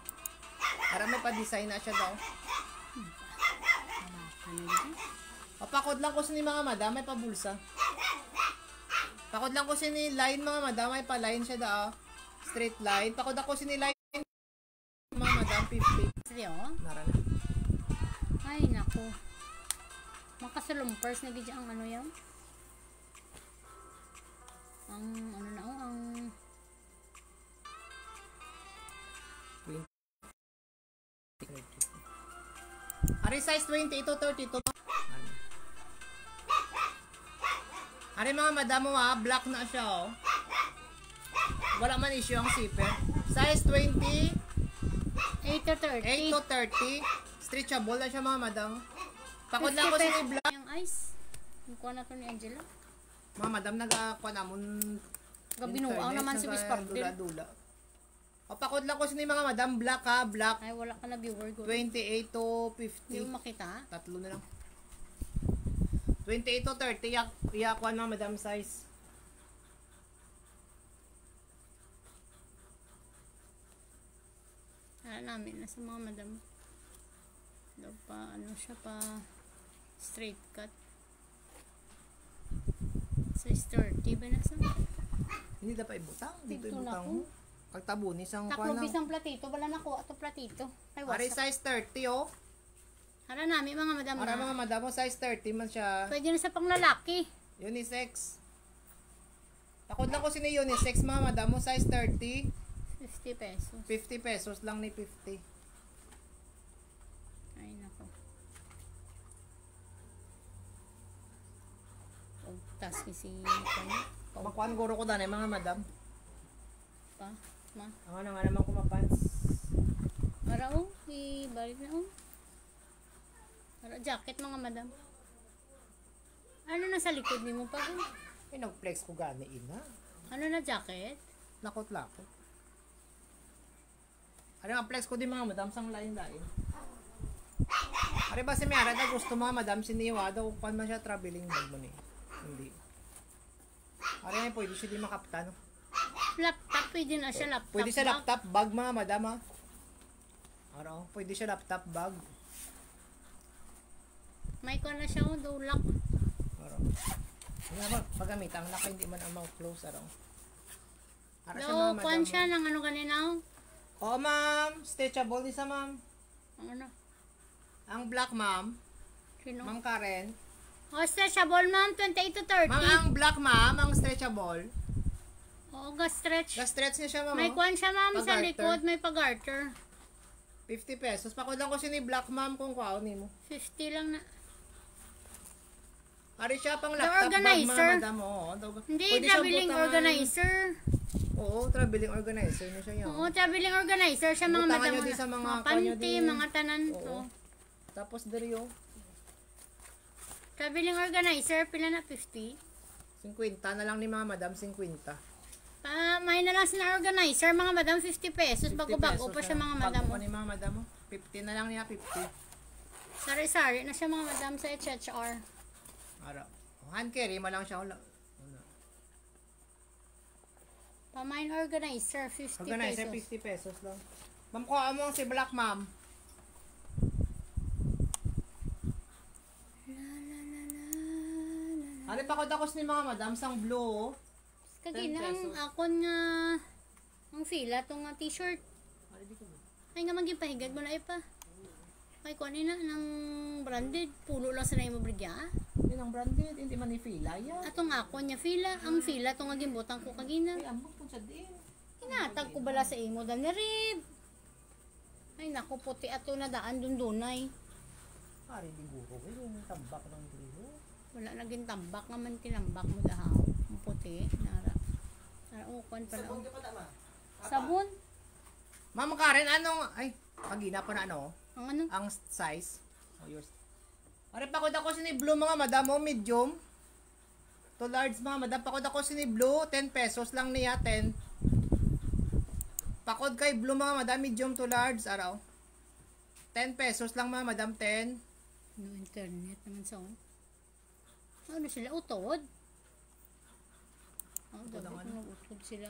Ara may pa-design na siya daw. ano yun? Pakod lang ko sa ni mga madam, may pabulsa. Pakod lang ko sa ni line mga madam, may pa-line siya daw. Straight line. Pakod ako sa ni line mga madam, 50. Seryo? Nara na. Ay nako. Makasalumpers na gidya ang ano yan? Ang ano na oh, ang 20. Ari size 20 to 32. Ari mga madam mo ha, black na siya oh. Wala man issue ang zipper. Size 20, 8 to 30. 8 to 30. Stretchable na siya mga madam. Pakod lang ko sa ni black. Yung ice. Yung kuha na to ni Angela. Mga madam nag-akuha namon. Gabinuang naman si Miss Pardel. Dula-dula. O pakod lang ko sa ni mga madam, black ha, black. Ay wala ka na viewer ko. 28 to Hindi 50. mo makita ha? Tatlo na lang. 28 to 30, iyakuan mga madam size. Hala namin, nasa mga madam. Daw pa, ano siya pa, straight cut. Size 30 ba nasa? Hindi dapat ibutang. Dito Dito ibutang na mo. Pagtabunis ang kuha Taklo lang. bisang platito, wala na ko ato platito. Ay Ari wasa. size 30 oh. Hala namin mga madam Para na. mga madam mo size 30 man siya. Pwede na sa panglalaki. Unisex. Pakod lang ko si ni unisex mga madam mo, size 30. 50 pesos. 50 pesos lang ni 50. Ay, nako. Tas si Makuan guro ko danay mga madam. pa. Ma. Ang ano nga naman kumapants. Para ibalik na Para jacket mga madam. Ano na sa likod ni mo pa? Ay, nag-flex ko gani ina. Ano na jacket? Lakot-lakot. Ano nga flex ko din mga madam sang lain-lain. Ari ba si Miara na gusto mga madam siniwa daw kung man siya traveling bag mo ni. Hindi. Ari ay pwede siya di makapta no. Laptop, pwede na siya laptop. Pwede siya bag. laptop bag mga madam ha. Ano, pwede siya laptop bag. May ko na siya dulak. Ano. Ano ba paggamit ang laki hindi man ang mouth close araw. Ara siya No, mga kuan madam. siya ng ano kanina. Oh ma'am, stretchable isa ma'am. Ang ano? Ang black ma'am, Sino? Ma'am Karen. Oh, stretchable ma'am, 28 to 30. Ma'am, ang black ma'am, ang stretchable. Oo, stretch. Na-stretch niya siya, ma'am. May oh. kuan siya ma'am sa Pag-garter. likod, may pag-garter. 50 pesos. Pakulang ko siya ni black ma'am kung kuhaon mo. 50 lang na. Ari siya pang The laptop bag, organizer. mga madam. Oo, Hindi, pwede siyang traveling butangan. organizer. Oo, traveling organizer niya siya yun. Oo, traveling organizer siya mga Butangan madam. nyo din sa mga panty, kanyo din. mga tanan. Oo. Oo. Tapos diri yung Traveling organizer, pila na 50. 50 na lang ni mga madam, 50. May na lang sila organizer, mga madam, 50 pesos. 50 Bago-bago pa pesos siya na. mga madam. Bago oh. pa ni mga madam. 50 na lang niya, 50. Sari-sari na siya mga madam sa HHR. Araw. Hand carry mo lang siya. Wala. Pamain organizer, 50 Organizer, pesos. 50 pesos lang. Ma'am, kuha mo si black ma'am. Ano pa ko dakos ni mga madam sang blue? 10 Kaginang pesos. akon nga ang fila tong nga t-shirt. Ay nga magipahigad mo na ipa. Kay kuan na ng branded pulo lang sa nimo brigya. Yun ang branded, hindi man ni fila yan. Atong akon nya fila, ang fila tong nga gimbutang ko kagina. Ay, ambot po siya din. Inatag ko bala sa imo dal ni Rib. Ay naku puti ato na daan dun dunay. Pari di guro ko yung tambak ng grilo. Wala naging tambak nga man tinambak mo dahaw. Ang puti nara. Nara ukon pala. oh. Sabon. Ma'am Karen, anong, ay, pagina pa na ano, Ang ano? ang size. Oh, yours. Pare, pakod ako si ni blue mga madam, oh, medium. To large mga madam, pakod ako si ni blue, 10 pesos lang niya, 10. Pakod kay blue mga madam, medium to large, araw. 10 pesos lang mga madam, 10. No internet naman sa ano sila utod? Ang Utod ang dapat ano? utod sila.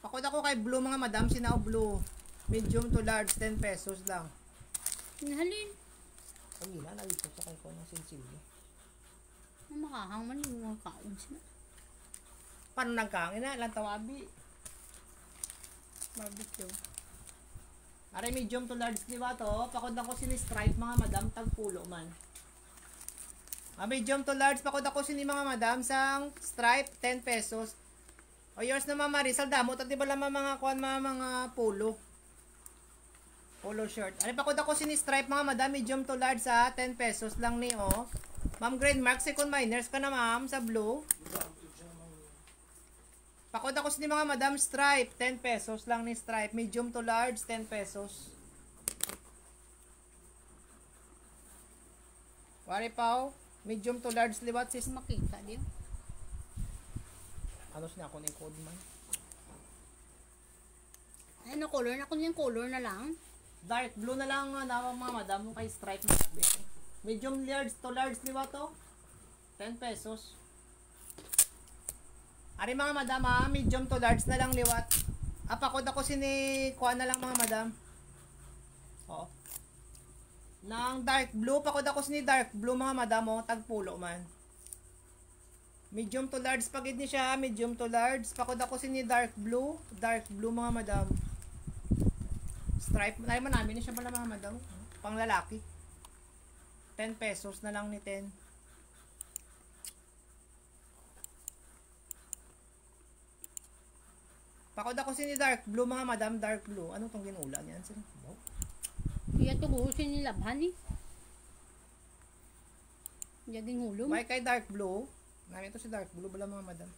Pakod ako kay blue mga madam, sinao blue. Medium to large, 10 pesos lang. Nahalin. Pagina, nalito sa kay ko ng sinsilyo. Ang makahang man yung mga kaon sila. Paano nagkangin na, lang tawabi. Barbecue. Are medium to large, di ba to? Pakod ako si ni stripe mga madam, tagpulo man. Medium to large, pakod ako si ni mga madam, sang stripe, 10 pesos. O yours na Mama Rizal, damo, di ba lang mga kuan mga polo. Polo shirt. Are pakod ako si ni stripe mga madam, medium to large sa 10 pesos lang ni oh. Ma'am grade mark, second minors ka na ma'am, sa blue. Pakod ako si ni mga madam, stripe, 10 pesos lang ni stripe. Medium to large, 10 pesos. Wari pa medium to large liwat sis. Makita di. Ano siya ako ni code man? Ano color na kung yung color na lang. Dark blue na lang na mga madam kay stripe na. Medium large to large liwat to. 10 pesos. Ari mga madam medium to large na lang liwat. Pakod ako sini kuha na lang mga madam. Oo. Nang dark blue, pakod ako sini dark blue mga madam oh, tagpulo man. Medium to large pagid ni siya, medium to large. Pakod ako sini dark blue mga madam. Stripe, ay man namin ni siya pala mga madam. Pang lalaki. 10 pesos na lang ni 10. Pakod ako si ni dark blue mga madam, dark blue. Ano tong ginulan yan? Sino? No? Iya tugusin nila labhan eh. Jaging hulom. May kay dark blue. Namin ito si dark blue bala mga madam.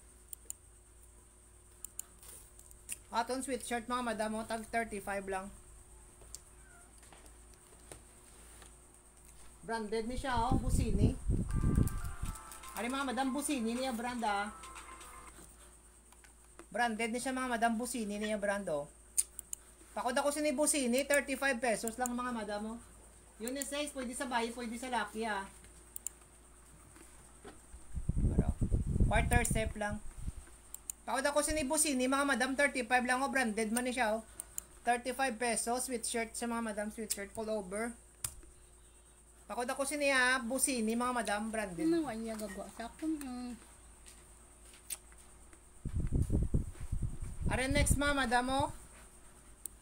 Aton sweatshirt mga madam, oh, tag 35 lang. Branded ni siya, oh, Busini. Ari mga madam, Busini niya brand, ah. Branded ni siya mga madam, Busini niya brand, oh. Pakod ako si ni Busini, 35 pesos lang mga madam, oh. Unisex, pwede sa bayi, pwede sa laki, ah. Quarter step lang. Pakod ako si ni Busini, mga madam, 35 lang, oh. Branded man ni siya, oh. 35 pesos, sweatshirt sa mga madam, sweatshirt, pullover. Pakod ako si niya, Busini, mga madam, branded. Ano nga niya gagawa sa akin? Are next mga madam, oh.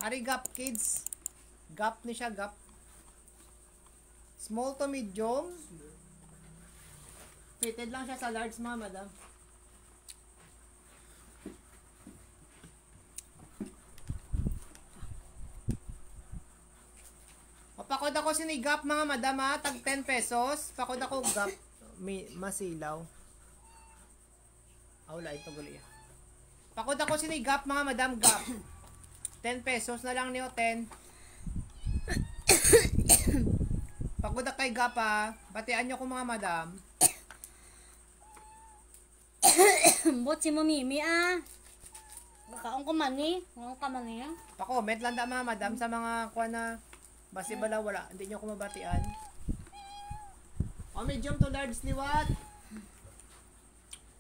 Are Gap Kids. Gap ni siya, Gap. Small to medium. Fitted lang siya sa large mga madam. O, pakod ako si ni Gap mga madam, ha. Tag 10 pesos. Pakod ako Gap. Masilaw. Wala ito gali. Pakod ako si ni Gap mga madam, Gap. 10 pesos na lang niyo, 10. Pakod ako kay Gap, ha. Batian niyo ko mga madam. Bot si Mimi ah. Kaong ko mani. Kaong ka mani ah. Pa-comment lang da mga madam sa mga kuha na basi bala wala. Hindi niyo ko mabatian. O medium to large liwat.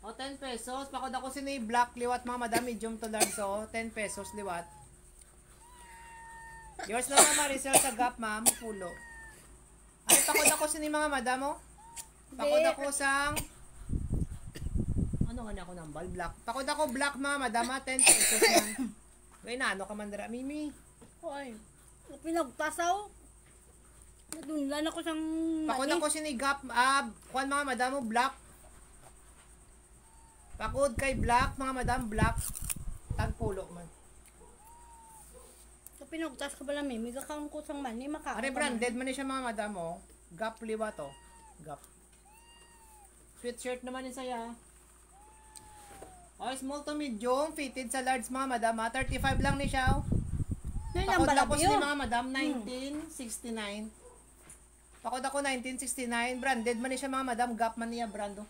O 10 pesos. Pakod ako si ni black liwat mga madam. Medium to large o 10 pesos liwat. Yours na mga Maricel sa Gap ma'am. Pulo. Ay pakod ako si ni mga madam o. Pakod ako sang ano nga ako ng ball black. Pakod ako black mga madam 10 pesos lang. Ngay na ano ka mandara Mimi. Hoy. Pinagtasaw. Nadunlan ako sang Pakod mani. ako sinigap, kuan mga madam mo, black. Pakod kay black, mga madam, black. Tagpulo man. So, pinagtas ka pala, Mimi. Gakaon ko sang mani. Makakaon. Are branded man ni siya mga madam mo. Gap liwa to. Gap. Sweatshirt naman yun saya. O, small to medium, fitted sa large mga madam, 35 lang ni siya. Oh. Pakod ako ni mga madam, 1969. Pakod ako 1969. Branded man ni siya mga madam. Gap man niya brando.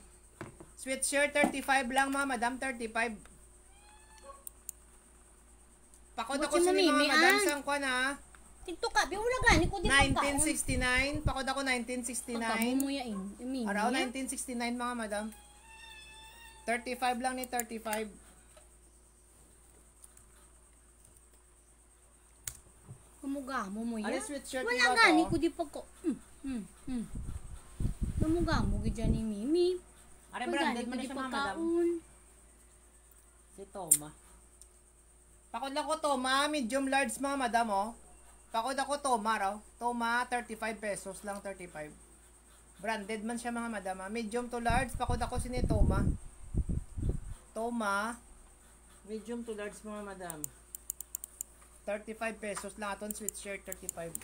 Sweatshirt 35 lang mga madam. 35. Pakod ako sa ni mga madam. Sang ko na. TikTok ka. Wala gani ko di pagkaon. 1969. Pakod ako 1969. Pagkabumuyain. Araw 1969 mga madam. 35 lang ni 35. Kumugamo mo yan. Ano sweatshirt Wala niyo gani to? ko di pagko. Kumugamo gid ni Mimi. Are branded man ni siya mga madam. Si Toma. Pakod lang ko Toma, medium large mga madam oh. Pakod ako Toma raw. Toma 35 pesos lang 35. Branded man siya mga madam. Medium to large, pakod ako si ni Toma. Toma medium to large mga madam. 35 pesos lang aton sweatshirt 35.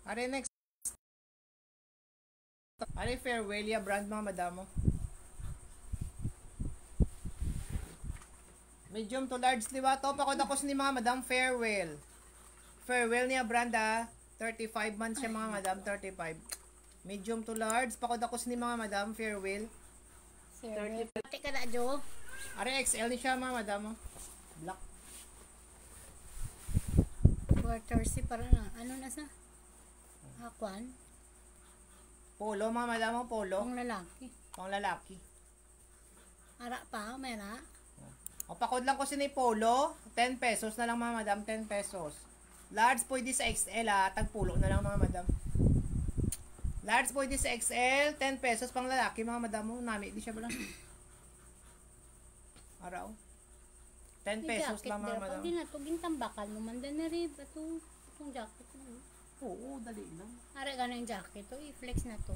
Are next. Are Fairwell brand mga madam mo. Medium to large di ba to? Pakod ako ni mga madam Fairwell. Fairwell niya brand 35 man siya mga madam 35. Medium to large pakod ako ni mga madam Fairwell. Sir, pati ka na, Jo. Are XL ni siya mga madam mo. Black. Quarter si para na. Ano na sa? Hakwan? Polo mga madam mo, polo. Pang lalaki. Pang lalaki. Ara pa, mera. O pakod lang ko si ni polo. 10 pesos na lang mga madam, 10 pesos. Large pwede sa XL tagpulo na lang mga madam. Large pwede sa XL, 10 pesos pang lalaki mga madam mo. Nami, di siya ba lang? Araw. 10 pesos lang mga madam. Pag di na to, gintambakal mo man na rin. Itong jacket mo. Oo, dali lang. Ara ka na yung jacket to, i-flex na to.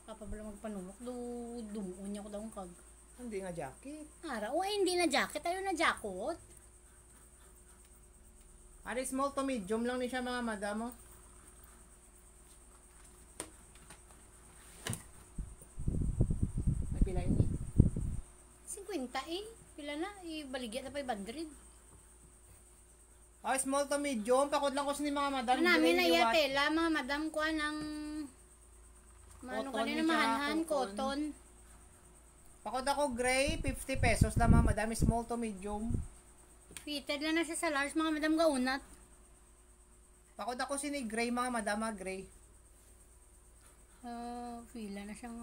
Kapabala magpanunok, dumuon niya ko daw ang kag. Hindi nga jacket. Ara, o ay hindi na jacket, tayo na jacket. Ari, small to medium lang ni siya mga madam, oh. May pila yun, eh. 50 eh. Pila na, ibaligyan na 500. Ah, small to medium. Pakod lang ko sa ni mga madam. Namin na Gray, liwat. tela, mga madam ko ng mano Cotton kanina ni siya, mahanhan, cotton. cotton. Pakod ako gray, 50 pesos lang mga madam. Small to medium. Fitted na siya sa large, mga madam gaunat. Pakod ako si ni gray mga madam, gray. Pila na siyang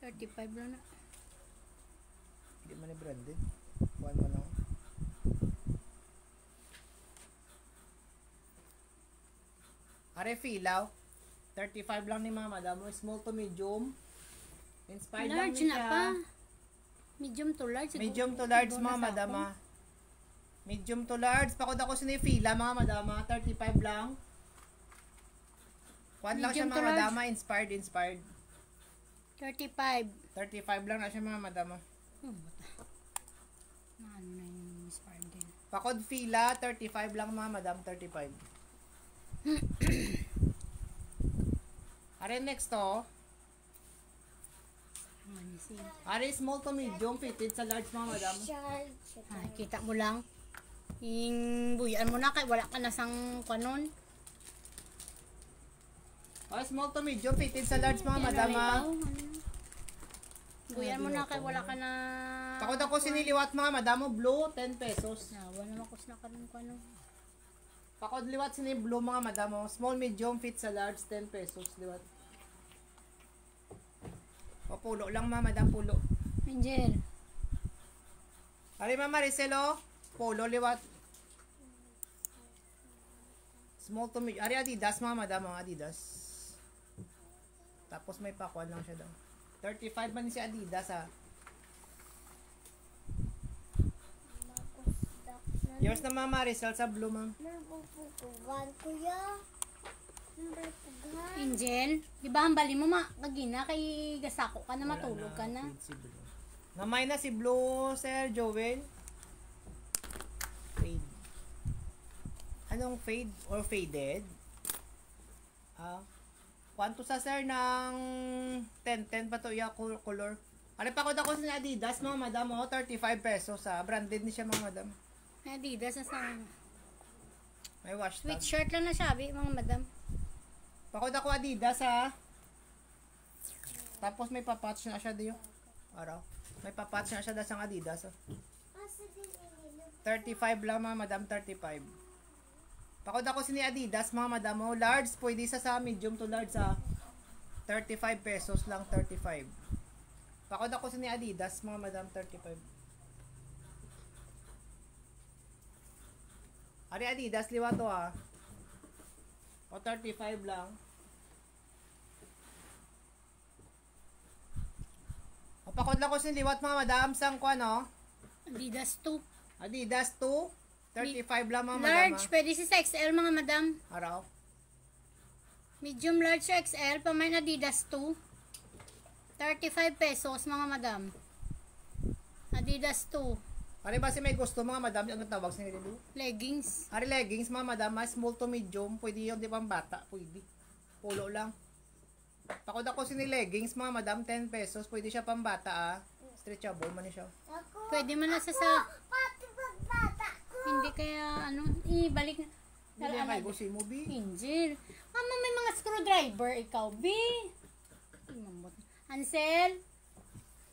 35 lang na. Hindi man ni branded. Kuhan mo lang. Are filaw. 35 lang ni mga madam. Small to medium. Inspired lang Large ni na siya. pa. Medium to large. Medium to large Siguro mga nasa madam. ako. Medium to large. Pakod ako si ni fila mga madam. 35 lang. Kuhan lang siya Medium to mga large. madam. Inspired. 35. 35 lang na siya mga madam. Ano na yung Miss Arden. Pakod fila. 35 lang mga madam. 35. Are next to. Are small to medium. Fitted sa large mga madam. Ay, kita mo lang. Yung buyan mo na kay wala ka na sang kanon. Oh, small to medium. Fitted sa large mga madam. Buyan mo na kay wala ka na. Takot ako siniliwat mga madam. Blue, 10 pesos. Nawa naman ko sa kanon kanon. Pakod liwat sini blue mga madam. Small, medium, fit sa large, 10 pesos liwat. O pulo lang mga madam, pulo. Angel. Ari mama Maricelo, pulo liwat. Small to medium. Ari Adidas mga madam, mga Adidas. Tapos may pakuan lang siya daw. 35 man si Adidas ha. Yours na mama Maricel sa blue ma'am. Napupugan, kuya. Napupugan. Angel, di ba ang bali mo kagina kay gasako ka na matulog ka na. Si blue. Namay na si blue, Sir Joel. Fade. Anong fade or faded? Kwanto sa sir ng 10 pa to iya color. Ano pa ko dako sa Adidas mga madam, 35 pesos ha. Branded ni siya mga madam. Adidas na sa May wash tag. sweatshirt lang na sabi mga madam. Pakod ako Adidas ha. Tapos may papatch na siya diyo. Araw. May papatch na siya da sang Adidas. Oh. 35 lang mga madam, 35. Pakod ako si ni Adidas mga madam. Oh, large, pwede sa medium to large sa 35 pesos lang, 35. Pakod ako si ni Adidas mga madam, 35. Ari Adidas, liwa to ha. O 35 lang. O pakod lang ko si liwat mga madam, sang ko ano? Adidas 2. Adidas 2, 35 lang mga madam. Large, pwede si sa XL mga madam. Araw. Medium large sa XL, pamain Adidas 2. 35 pesos mga madam. Adidas 2. Ari ba si may gusto mga madam, ang tawag sa nila dito? Leggings. Ari leggings mga madam, mas small to medium, pwede yun, di ba bata, pwede. Pulo lang. Pakod ako si ni leggings mga madam, 10 pesos, pwede siya pambata ah. Stretchable man siya. Ako, Pwede man na sa pati pagbata ko. hindi kaya ibalik na. Hindi kay gusto mo bi. Angel. Mama, may mga screwdriver ikaw, B. Imambot. Ansel,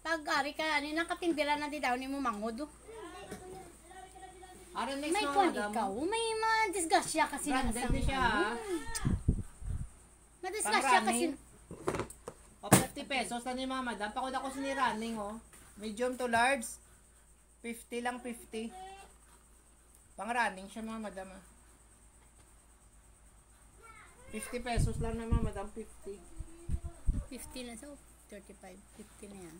pag-ari ka, nakatindira na di daw ni mo mangod. Ari next May mga kwan madam. ikaw, may mga disgrasya kasi na Branded din siya ah. Madisgrasya kasi. O 50 pesos na ni mga madam. Pakod ako si ni running oh. Medium to large. 50 lang 50. Pang running siya mga madam ah. 50 pesos lang na mga madam, 50. 50 na so 35, 50 na yan.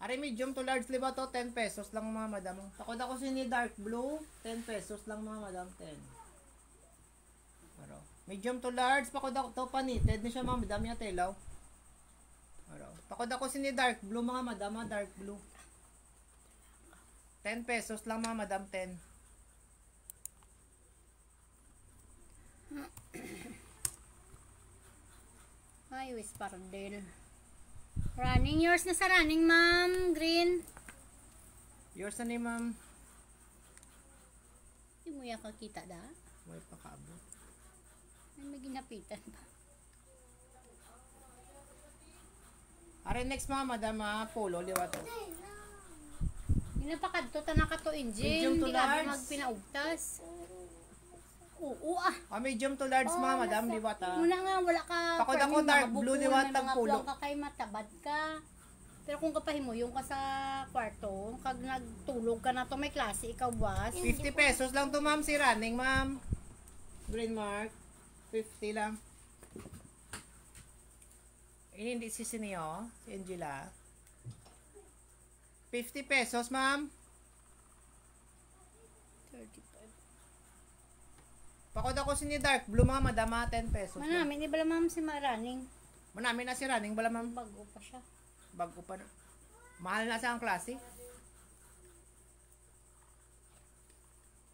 Ari medium to large liba to, 10 pesos lang mga madam. Takod ako si ni dark blue, 10 pesos lang mga madam, 10. Pero Medium to large, pakod ako to panited na siya mga madam yung telaw. Araw. Pakod ako sini dark blue mga madam, dark blue. 10 pesos lang mga madam, 10. Ay, Wispardel. Running, yours na sa running, ma'am. Green. Yours na ni ma'am. Hindi mo yan kakita da? May pakaabot. May ginapitan pa. Are next mga madam, polo, liwa to. Ginapakadto ta na kato Medium engine. to Hindi ka large. magpinaugtas. Oo ah. Medium to large mga madam, liwa ta. Muna nga, wala ka. Pakod ako pwedeng dark mga blue, bukol, liwat, may mga tagpulo. buwang ka kay matabad ka. Pero kung kapahin mo, yung ka sa kwarto, kag nagtulog ka na to, may klase, ikaw was. 50 pesos lang to ma'am, si running ma'am. Green mark. 50 lang. Hindi si Sineo, si Angela. 50 pesos ma'am. 35. Pakod ako sini dark blue mga madam, 10 pesos lang. Manami, di ba ma'am si Maraning? Manami na si running, bala ma'am. Bago pa siya. Bago pa na. Mahal na sa ang klase.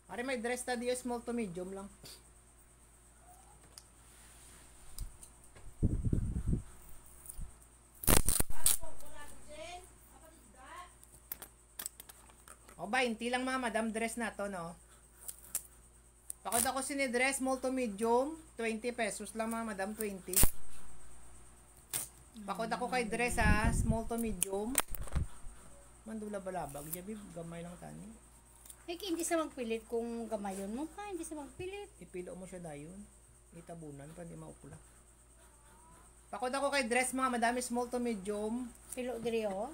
Pare may dress ta diyo, small to medium lang. O 20 lang mga madam, dress na to, no? Pakod ako sinidress, small to medium, 20 pesos lang mga madam, 20. Pakod ako kay dress ha, small to medium. Mandula balabag, jabi gamay lang tani. Eh, hindi sa magpilit kung gamayon mo pa, hindi sa magpilit. Ipilo mo siya dayon. Itabunan pa, hindi maupula. Pakod ako kay dress mga madami, small to medium. Pilo diri oh.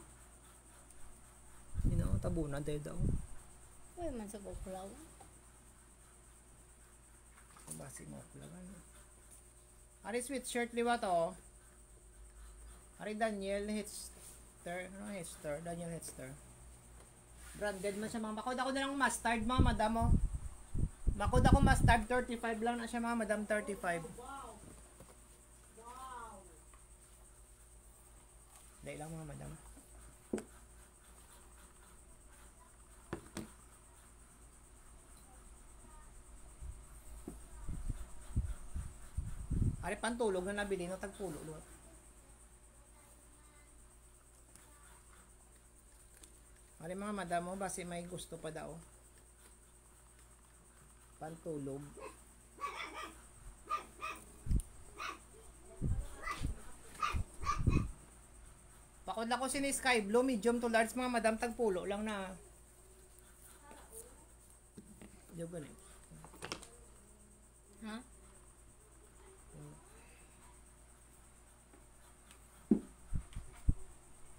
You know, tabunan tayo daw. Uy, man sa bukulaw. Basi mo upula ka. Ari sweatshirt liwa to. Ari Daniel Hitster. Ano Hitster? Daniel Hitster. Branded man siya mga. Bakod ako na lang mustard mga madam mo. Bakod ako mustard 35 lang na siya mga madam, 35. Dahil lang mga madam. Ari pantulog na nabili no tagpulo lo. Ari mga madam mo basi may gusto pa daw. Pantulog. Pakod ako sini sky blue medium to large mga madam tagpulo lang na. Yo gani. Ha?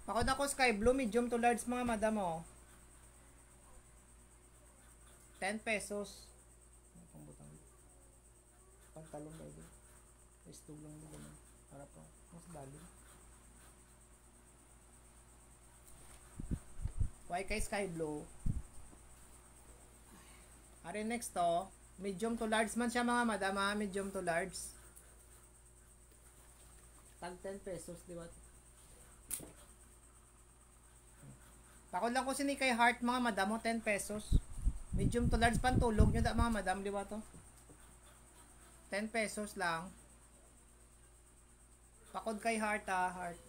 Pakod ako sky blue medium to large mga madam mo. 10 pesos. Pambutang. Pantalon daw din. Istog lang din ganun. Para po. Mas dali. Why kay sky blue? Are next to, medium to large man siya mga madam, medium to large. Tag 10 pesos, di ba? Pakod lang ko sini kay heart mga madam mo, 10 pesos. Medium to large pantulog nyo da mga madam, di ba to? 10 pesos lang. Pakod kay heart heart.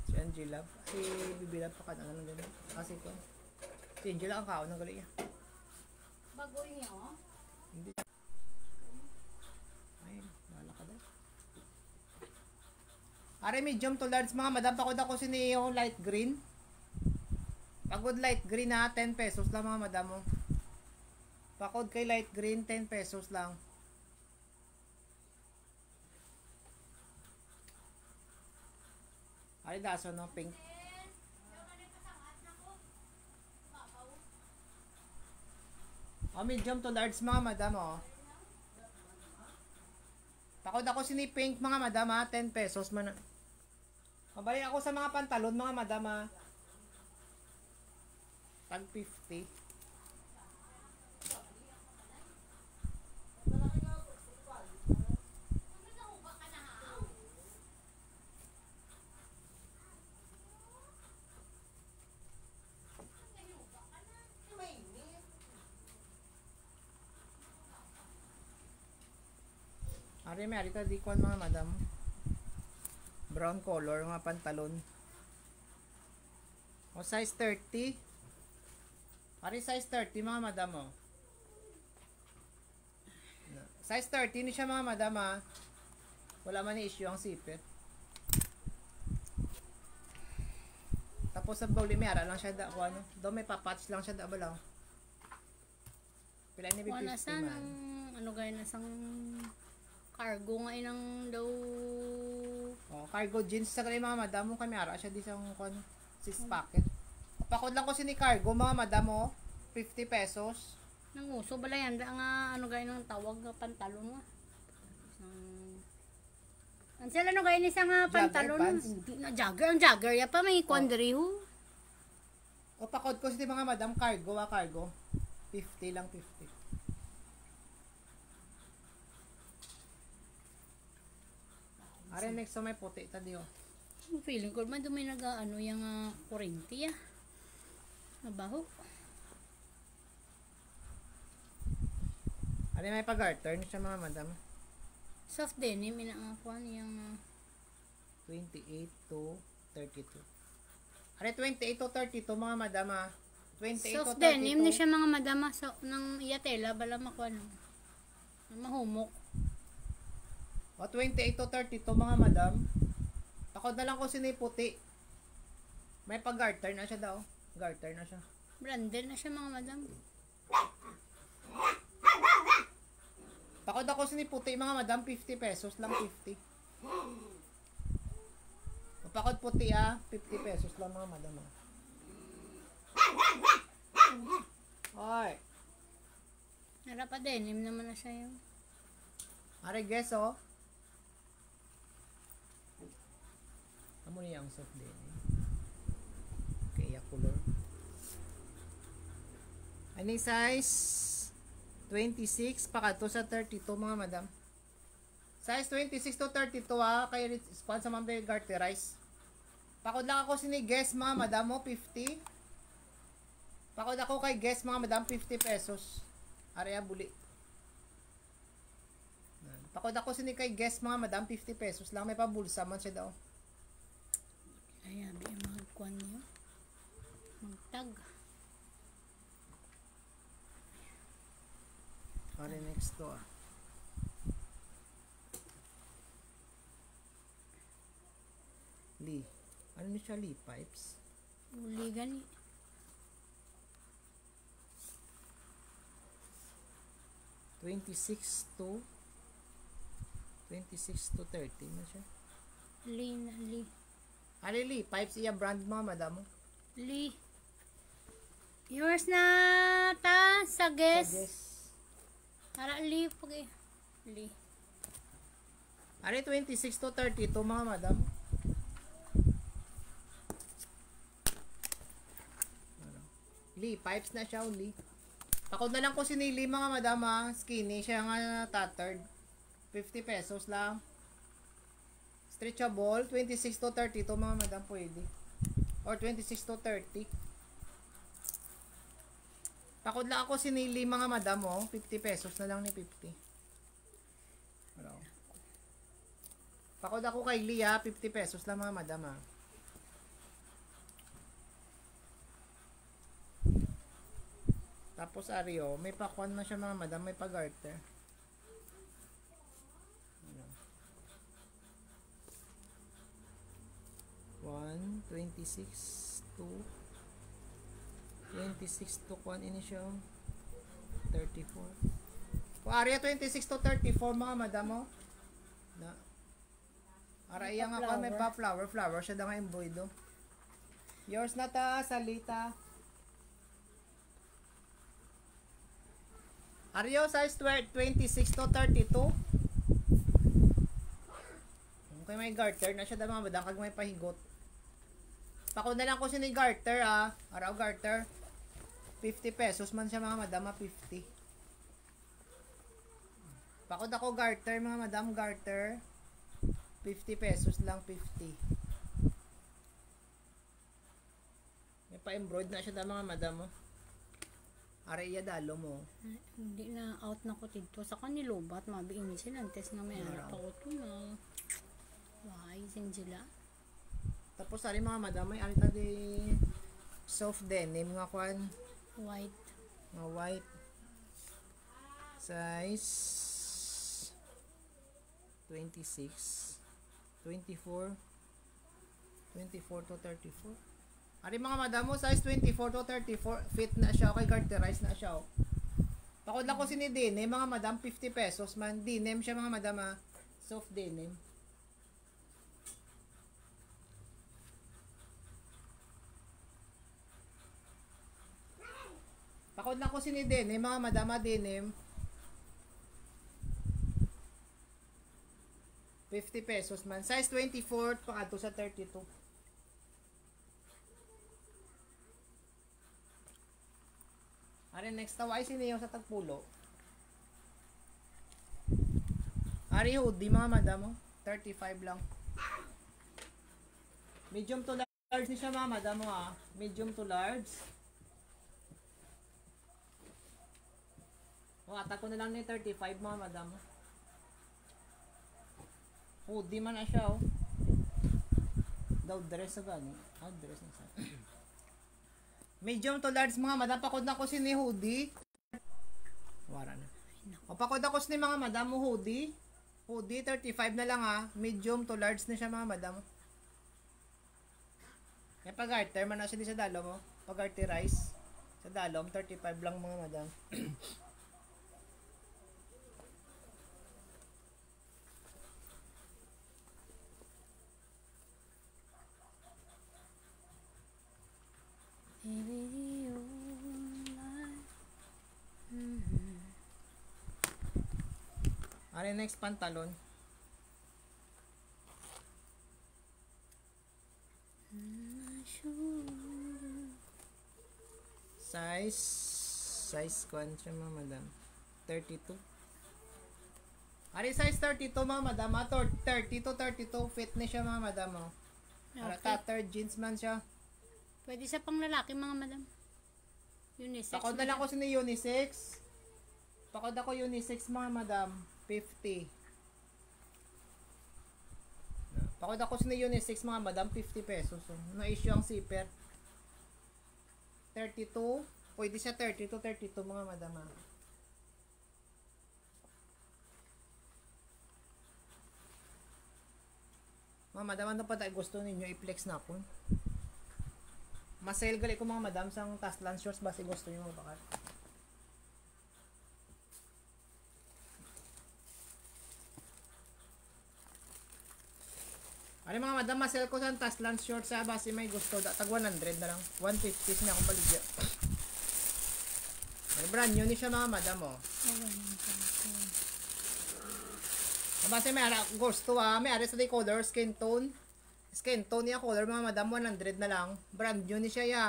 Si Angela, si Bibilab pa ka na lang din. Kasi ko. Si Angela ang kaon ng gali. Bago niya oh. Hindi. Ay, wala ka daw. Are medium to large mga madam, pakod ako sini yung light green. Pagod light green ha, 10 pesos lang mga madam mo. Pakod kay light green, 10 pesos lang. Ay, daso no, pink. Medium to large mga madam oh. Pakod ako sini pink mga madam 10 pesos man. Mabalik ako sa mga pantalon, mga madam ha. Tag 50. Ari may arita di ko mga madam. Brown color mga pantalon. O size 30. Ari size 30 mga madam o. Size 30 ni siya mga madam ha. Wala man ni issue ang sipit. Tapos sa bawli may ara lang siya da ko ano. Do may papatch lang siya da balaw. Pila ni 50 Wala sa man. nang ano gaya na sang cargo nga inang daw Oh, cargo jeans sa kay mga madam mo kami ara siya di sa kon 6 packet. Pakod lang ko si ni cargo mga madam mo 50 pesos. nanguso bala yan da nga ano gaya ng tawag nga pantalon nga. Ang sila ano gaya ni sa nga pantalon pants? hindi na jogger ang jogger ya pa may kondri ho. O pakod ko si mga madam cargo cargo. 50 lang 50. Are next so may puti ta dio. Feeling ko man dumay nag-ano yung kurente ya. Mabaho. Are may pag-garter ni siya mga madam. Soft denim inaangakuan yung 28 to 32. Are 28 to 32 mga madam ha. 28 to 32. soft denim ni siya mga madama so, ng iyatela bala makuan. Mahumok. O 28 to 32 mga madam. Ako na lang ko siniputi. May pag-garter na siya daw. Garter na siya. Branded na siya mga madam. Pakod ako siniputi mga madam 50 pesos lang 50. O pakod puti 50 pesos lang mga madam. Oy. Nara pa denim naman na siya yung. Are guess oh. Amo niya ang soft din. Kaya color. Ani size 26 pa to sa 32 mga madam. Size 26 to 32 kay response sa mga garterize. Pakod lang ako sini guess mga madam mo 50. Pakod ako kay guess mga madam 50 pesos. Area buli. Pakod ako sini kay guess mga madam 50 pesos lang may pabulsa man siya daw. Ay, abi ang magkuan niyo. Magtag. Are next to Lee. Ano ni siya Lee pipes? Uli gani. (26 to 30 na siya. Li na li. Ali Lee pipes iya brand mga madam mo. Li. Yours na ta sa guess. Yes. Para li pag li. Are 26 to 32 mga madam. Lee pipes na siya Lee. Pakod na lang ko sinili mga madam skinny siya nga tattered. 50 pesos lang. Stretchable 26 to 30 to mga madam pwede. Or 26 to 30. Pakod lang ako sinili mga madam 50 pesos na lang ni 50. Hello. Pakod ako kay Lia 50 pesos lang mga madam Tapos Ario, may pakuan na siya mga madam, may pag-garter. 26 to kuan ini siya 34. Kung area 26 to 34 mga madam na ara iya nga may pa flower siya da nga embroido. Yours na ta Salita. Ario size 26 to 32. Okay may garter na siya da mga madam kag may pahigot. Pako na lang ko si ni garter ah. Araw garter. 50 pesos man siya mga madam, 50. Pakod ako garter mga madam, garter. 50 pesos lang, 50. May pa-embroid na siya da mga madam oh. Areya dalo mo. Hindi na out na ko dito sa kanilobat. Mabiin sila. Antes nga may harap ako ito na. Wise sila. Tapos ari mga madam, may alita di soft denim nga kwan. White. Mga white. Size 26, 24, 24 to 34. Ari mga madam mo, size 24 to 34, fit na siya, okay, garterize na siya. Oh. Pakod lang ko si ni denim, mga madam, 50 pesos man. Denim siya mga madam ha. Soft denim. Pakod lang ko si ni denim, mga madam ha, denim. 50 pesos man. Size 24, pakato sa 32. Ari next tawai siniyo sa tagpulo. Ari hoodie mga madam, 35 lang. Medium to large ni siya mga madam ha. Medium to large. O ata ko na lang ni 35 mga madam. Hoodie man na siya oh. Daw dress sa gani. Dress na siya. Medium to large mga madam, pakod na ko si ni hoodie. Wala na. O pakod ako si ni mga madam mo hoodie. Hoodie 35 na lang ha. Medium to large na siya mga madam. Kaya pag-garter man na siya di sa dalom mo. Pag-garterize sa dalom 35 lang mga madam. Ano next pantalon? Size kwan siya mga madam. 32. Ari size 32 mga madam. 30 to 32 fit na siya mga madam. Oh. Para tattered jeans man siya. Pwede sa pang lalaki mga madam. Unisex. Pakod na lang ko sa ni unisex. Pakod ako unisex mga madam. 50. Pakod ako sa ni unisex mga madam. 50 pesos. So, na-issue ang zipper. 32. Pwede siya 30 to 32 mga madam. Ha. Mga madam, ano pa tayo gusto ninyo? I-flex na ako. Masale gali ko mga madam sang Taslan shorts basi gusto niyo magbakat. Ano mga madam, masale ko sang Taslan shorts sa basi may gusto da tag 100 na lang. 150 niya akong baligya. Ano brand new ni siya mga madam oh. Basi may ara gusto may ara sa color skin tone. Skin tone niya color mga madam 100 na lang. Brand new ni siya ya.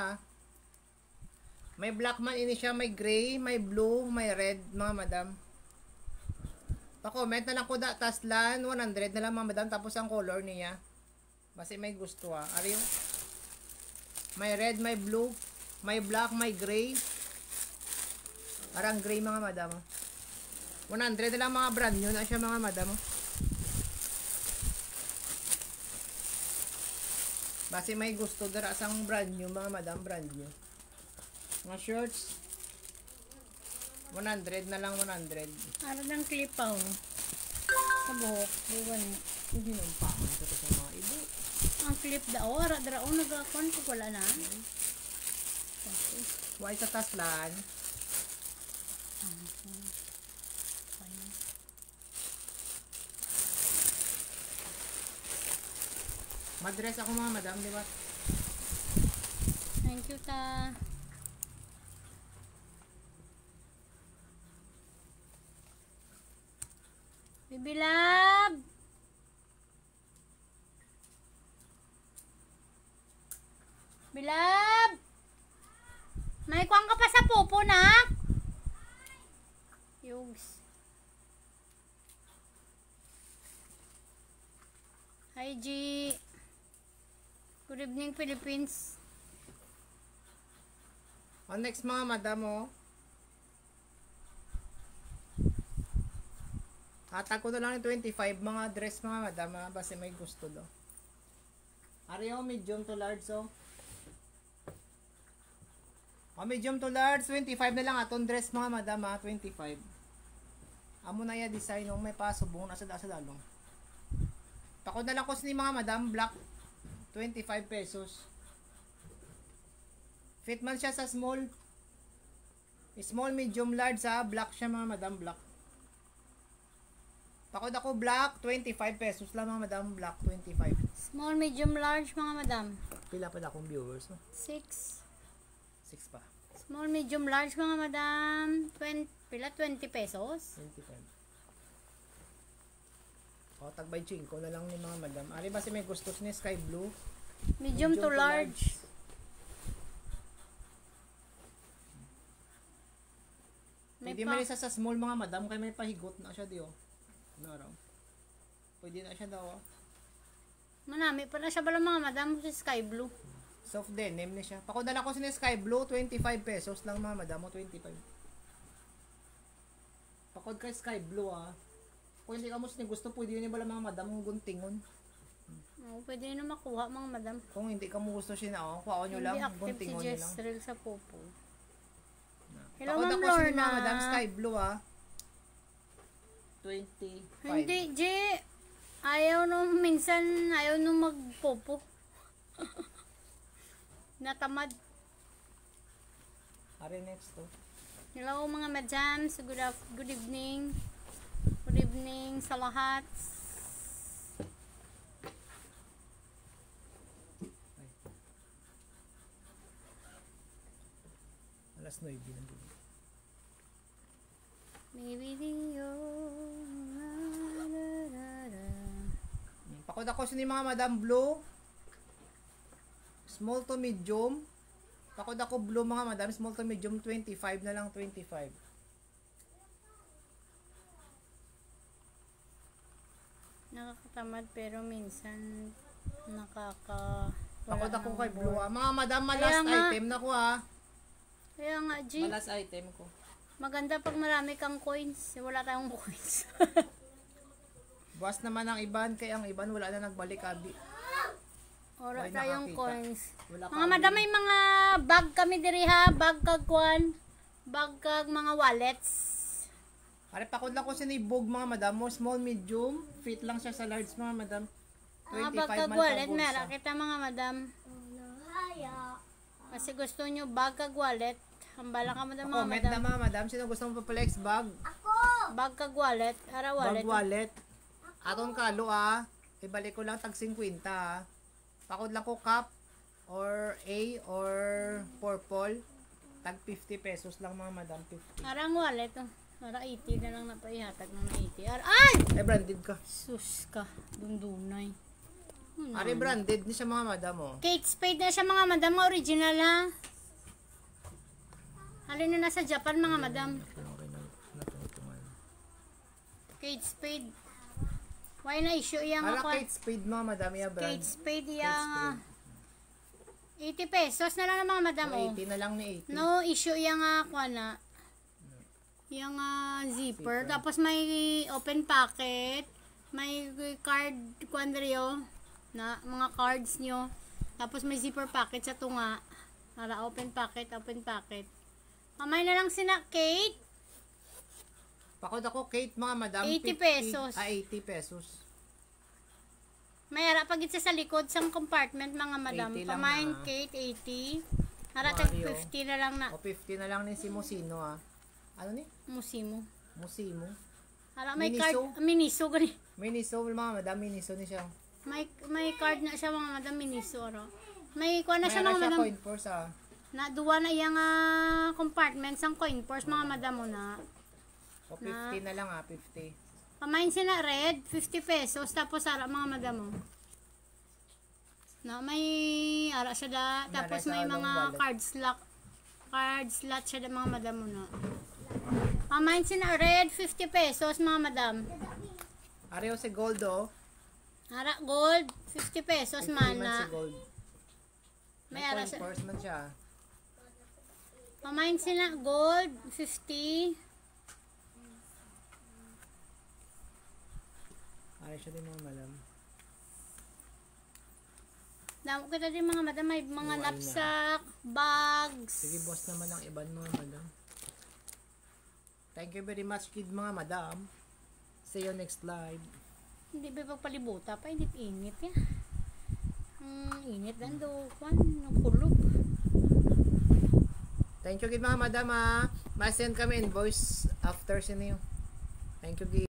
May black man ini siya, may gray, may blue, may red mga madam. Pa-comment na lang ko da Taslan 100 na lang mga madam tapos ang color niya. Basta may gusto Ari yung may red, may blue, may black, may gray. Parang gray mga madam. 100 na lang mga brand new na siya mga madam. Basi may gusto dara sang brand new mga madam, brand new. Mga shorts 100 na lang 100. Ara ng clip pa oh. Sa buhok. Iwan. Hindi nang paon ko sa mga ibo. Ang clip daw. Ara dara o nagakon ko wala na. Why sa Taslan? Madress ako mga madam, di ba? Thank you ta. Baby love. Bilab! May kuwang ka pa sa pupo, nak? Yugs. Hi, G. Good evening, Philippines. Next mga madam, oh. Hatag ko na lang yung 25 mga dress mga madam, ha? Basta may gusto do. Ari, oh, medium to large, oh. Oh, medium to large, 25 na lang atong dress mga madam, ha? 25. Amo na ya design, oh. May pasubong, nasa dalong. Pakod na lang ko ni mga madam, black, 25 pesos. Fit man siya sa small. Small, medium, large, ha? Black siya mga madam, black. Pakod ako black, 25 pesos lang mga madam, black, 25. Small, medium, large, mga madam. Pila pa na akong viewers, no? 6. 6 pa. Small, medium, large, mga madam. 20 pesos. 25. O, tagbay 5 na lang ni mga madam. Ari ba si may gusto ni sky blue? Medium to large. May Pwede pa. man isa sa small mga madam, kay may pahigot na siya di, oh. Ano raw? Pwede na siya daw, oh. Manami pa na siya bala mga madam sa sky blue. Soft denim ni siya. Pakudala ko si sky blue, 25 pesos lang mga madam, o 25. Pakod kay sky blue, ah. Kung hindi ka mo gusto, pwede yun bala mga madam ng guntingon. Oh, pwede nyo makuha mga madam. Kung hindi ka mo gusto siya na, oh, kuha nyo lang, Hindi active si guntingon nyo lang. Jezreel sa pupo. Hello, Pakod Ma'am ako si Lorna. mga madam, sky blue, ah. 25. Hindi, J. Ayaw nung minsan, ayaw nung magpopo. Natamad. Ari next, oh. Hello mga madams, good evening. Good evening sa lahat. Alas 9 na din. Maybe Dio. Pakod ako sa ni mga madam blue. Small to medium. Pakod ako blue mga madam, small to medium, 25 na lang, 25. Nakakatamad pero minsan nakaka... Pakod ako kay blue, ah. Mga madam, Kaya last nga. item na ko, ah. Kaya nga, G, Last item ko. maganda pag marami kang coins. Wala tayong coins. Buwas naman ang iban, kaya ang iban wala na nagbalik, abi. Wala Ay, tayong nakakita. coins. Wala Mga ka, madam, abi. may mga bag kami diri ha. Bag kag kwan. Bag kag mga wallets. Pare, pakod lang ko sa ni Bog mga madam mo, small, medium, fit lang siya sa large mga madam. Mga 25 bag kag man wallet. pang bulsa. Meron kita mga madam. Haya. Kasi gusto nyo bag kag wallet. Hambala ka madam mga Comment madam. na mga madam, sino gusto mo pa-flex bag? Ako. Bag kag wallet. Ara wallet. Bag wallet. Aton kalo, ah. Ibalik ko lang tag 50, ah. Pakod lang ko cup or A or purple. Tag 50 pesos lang mga madam, 50. Arang wallet. Oh. Ara 80 na lang napaihatag ng 80. Ay! Eh, branded ka. Sus ka. Dundunay. Ari, branded ni siya mga madam, oh. Kate Spade na siya mga madam. Original ha. Halin na nasa Japan mga madam. Kate Spade. Why na issue yang Ala, ako? Kate Spade mga madam, ya brand. Kate Spade Kate yang Spade. 80 pesos na lang ng mga madam. Oh, Oh. 80 na lang ni 80. No issue yang ako na. Yung zipper. Tapos may open packet. May card quandrio na mga cards nyo. Tapos may zipper packet sa tunga. Para open packet, open packet. Kamay na lang sina Kate. Pakod ako, Kate mga madam. 80 pesos. 80 pesos. May ara pag itsa sa likod sang compartment mga madam. 80 lang Pamain na. Kate 80. Ara tag Mario. 50 na lang na O 50 na lang ni si Musino, ah. Ano ni? musimo. Musimo. Ara may Miniso? card, miniso gani. Miniso mga madam, miniso ni siya. May card na siya mga madam miniso ara. May kuha na May siya ara mga siya madam. coin purse, ah. Na duwa na iyang compartment sang coin purse mga madam mo na. O 50 na lang, ah, 50. Pamain sina red 50 pesos tapos ara mga madam mo. Na may ara siya da. Tapos may mga card slot siya da mga madam mo na. Pamain sina red 50 pesos mga madam. Areho si gold oh. Ara gold 50 pesos 50 man man na. si gold. May May ara coin sa purse man siya. pamain sina gold 50. Areho siya din mga madam. Damo kita din mga madam, may mga Buhay na. knapsack, bags. Sige boss naman ang iban mga madam. Thank you very much kid mga madam. See you next live. Hindi ba pagpalibuta pa, init-init ya. Init dan do, kwan, nagkulog. Thank you kid mga madam ha. Ma-send kami invoice after siniyo. Thank you kid.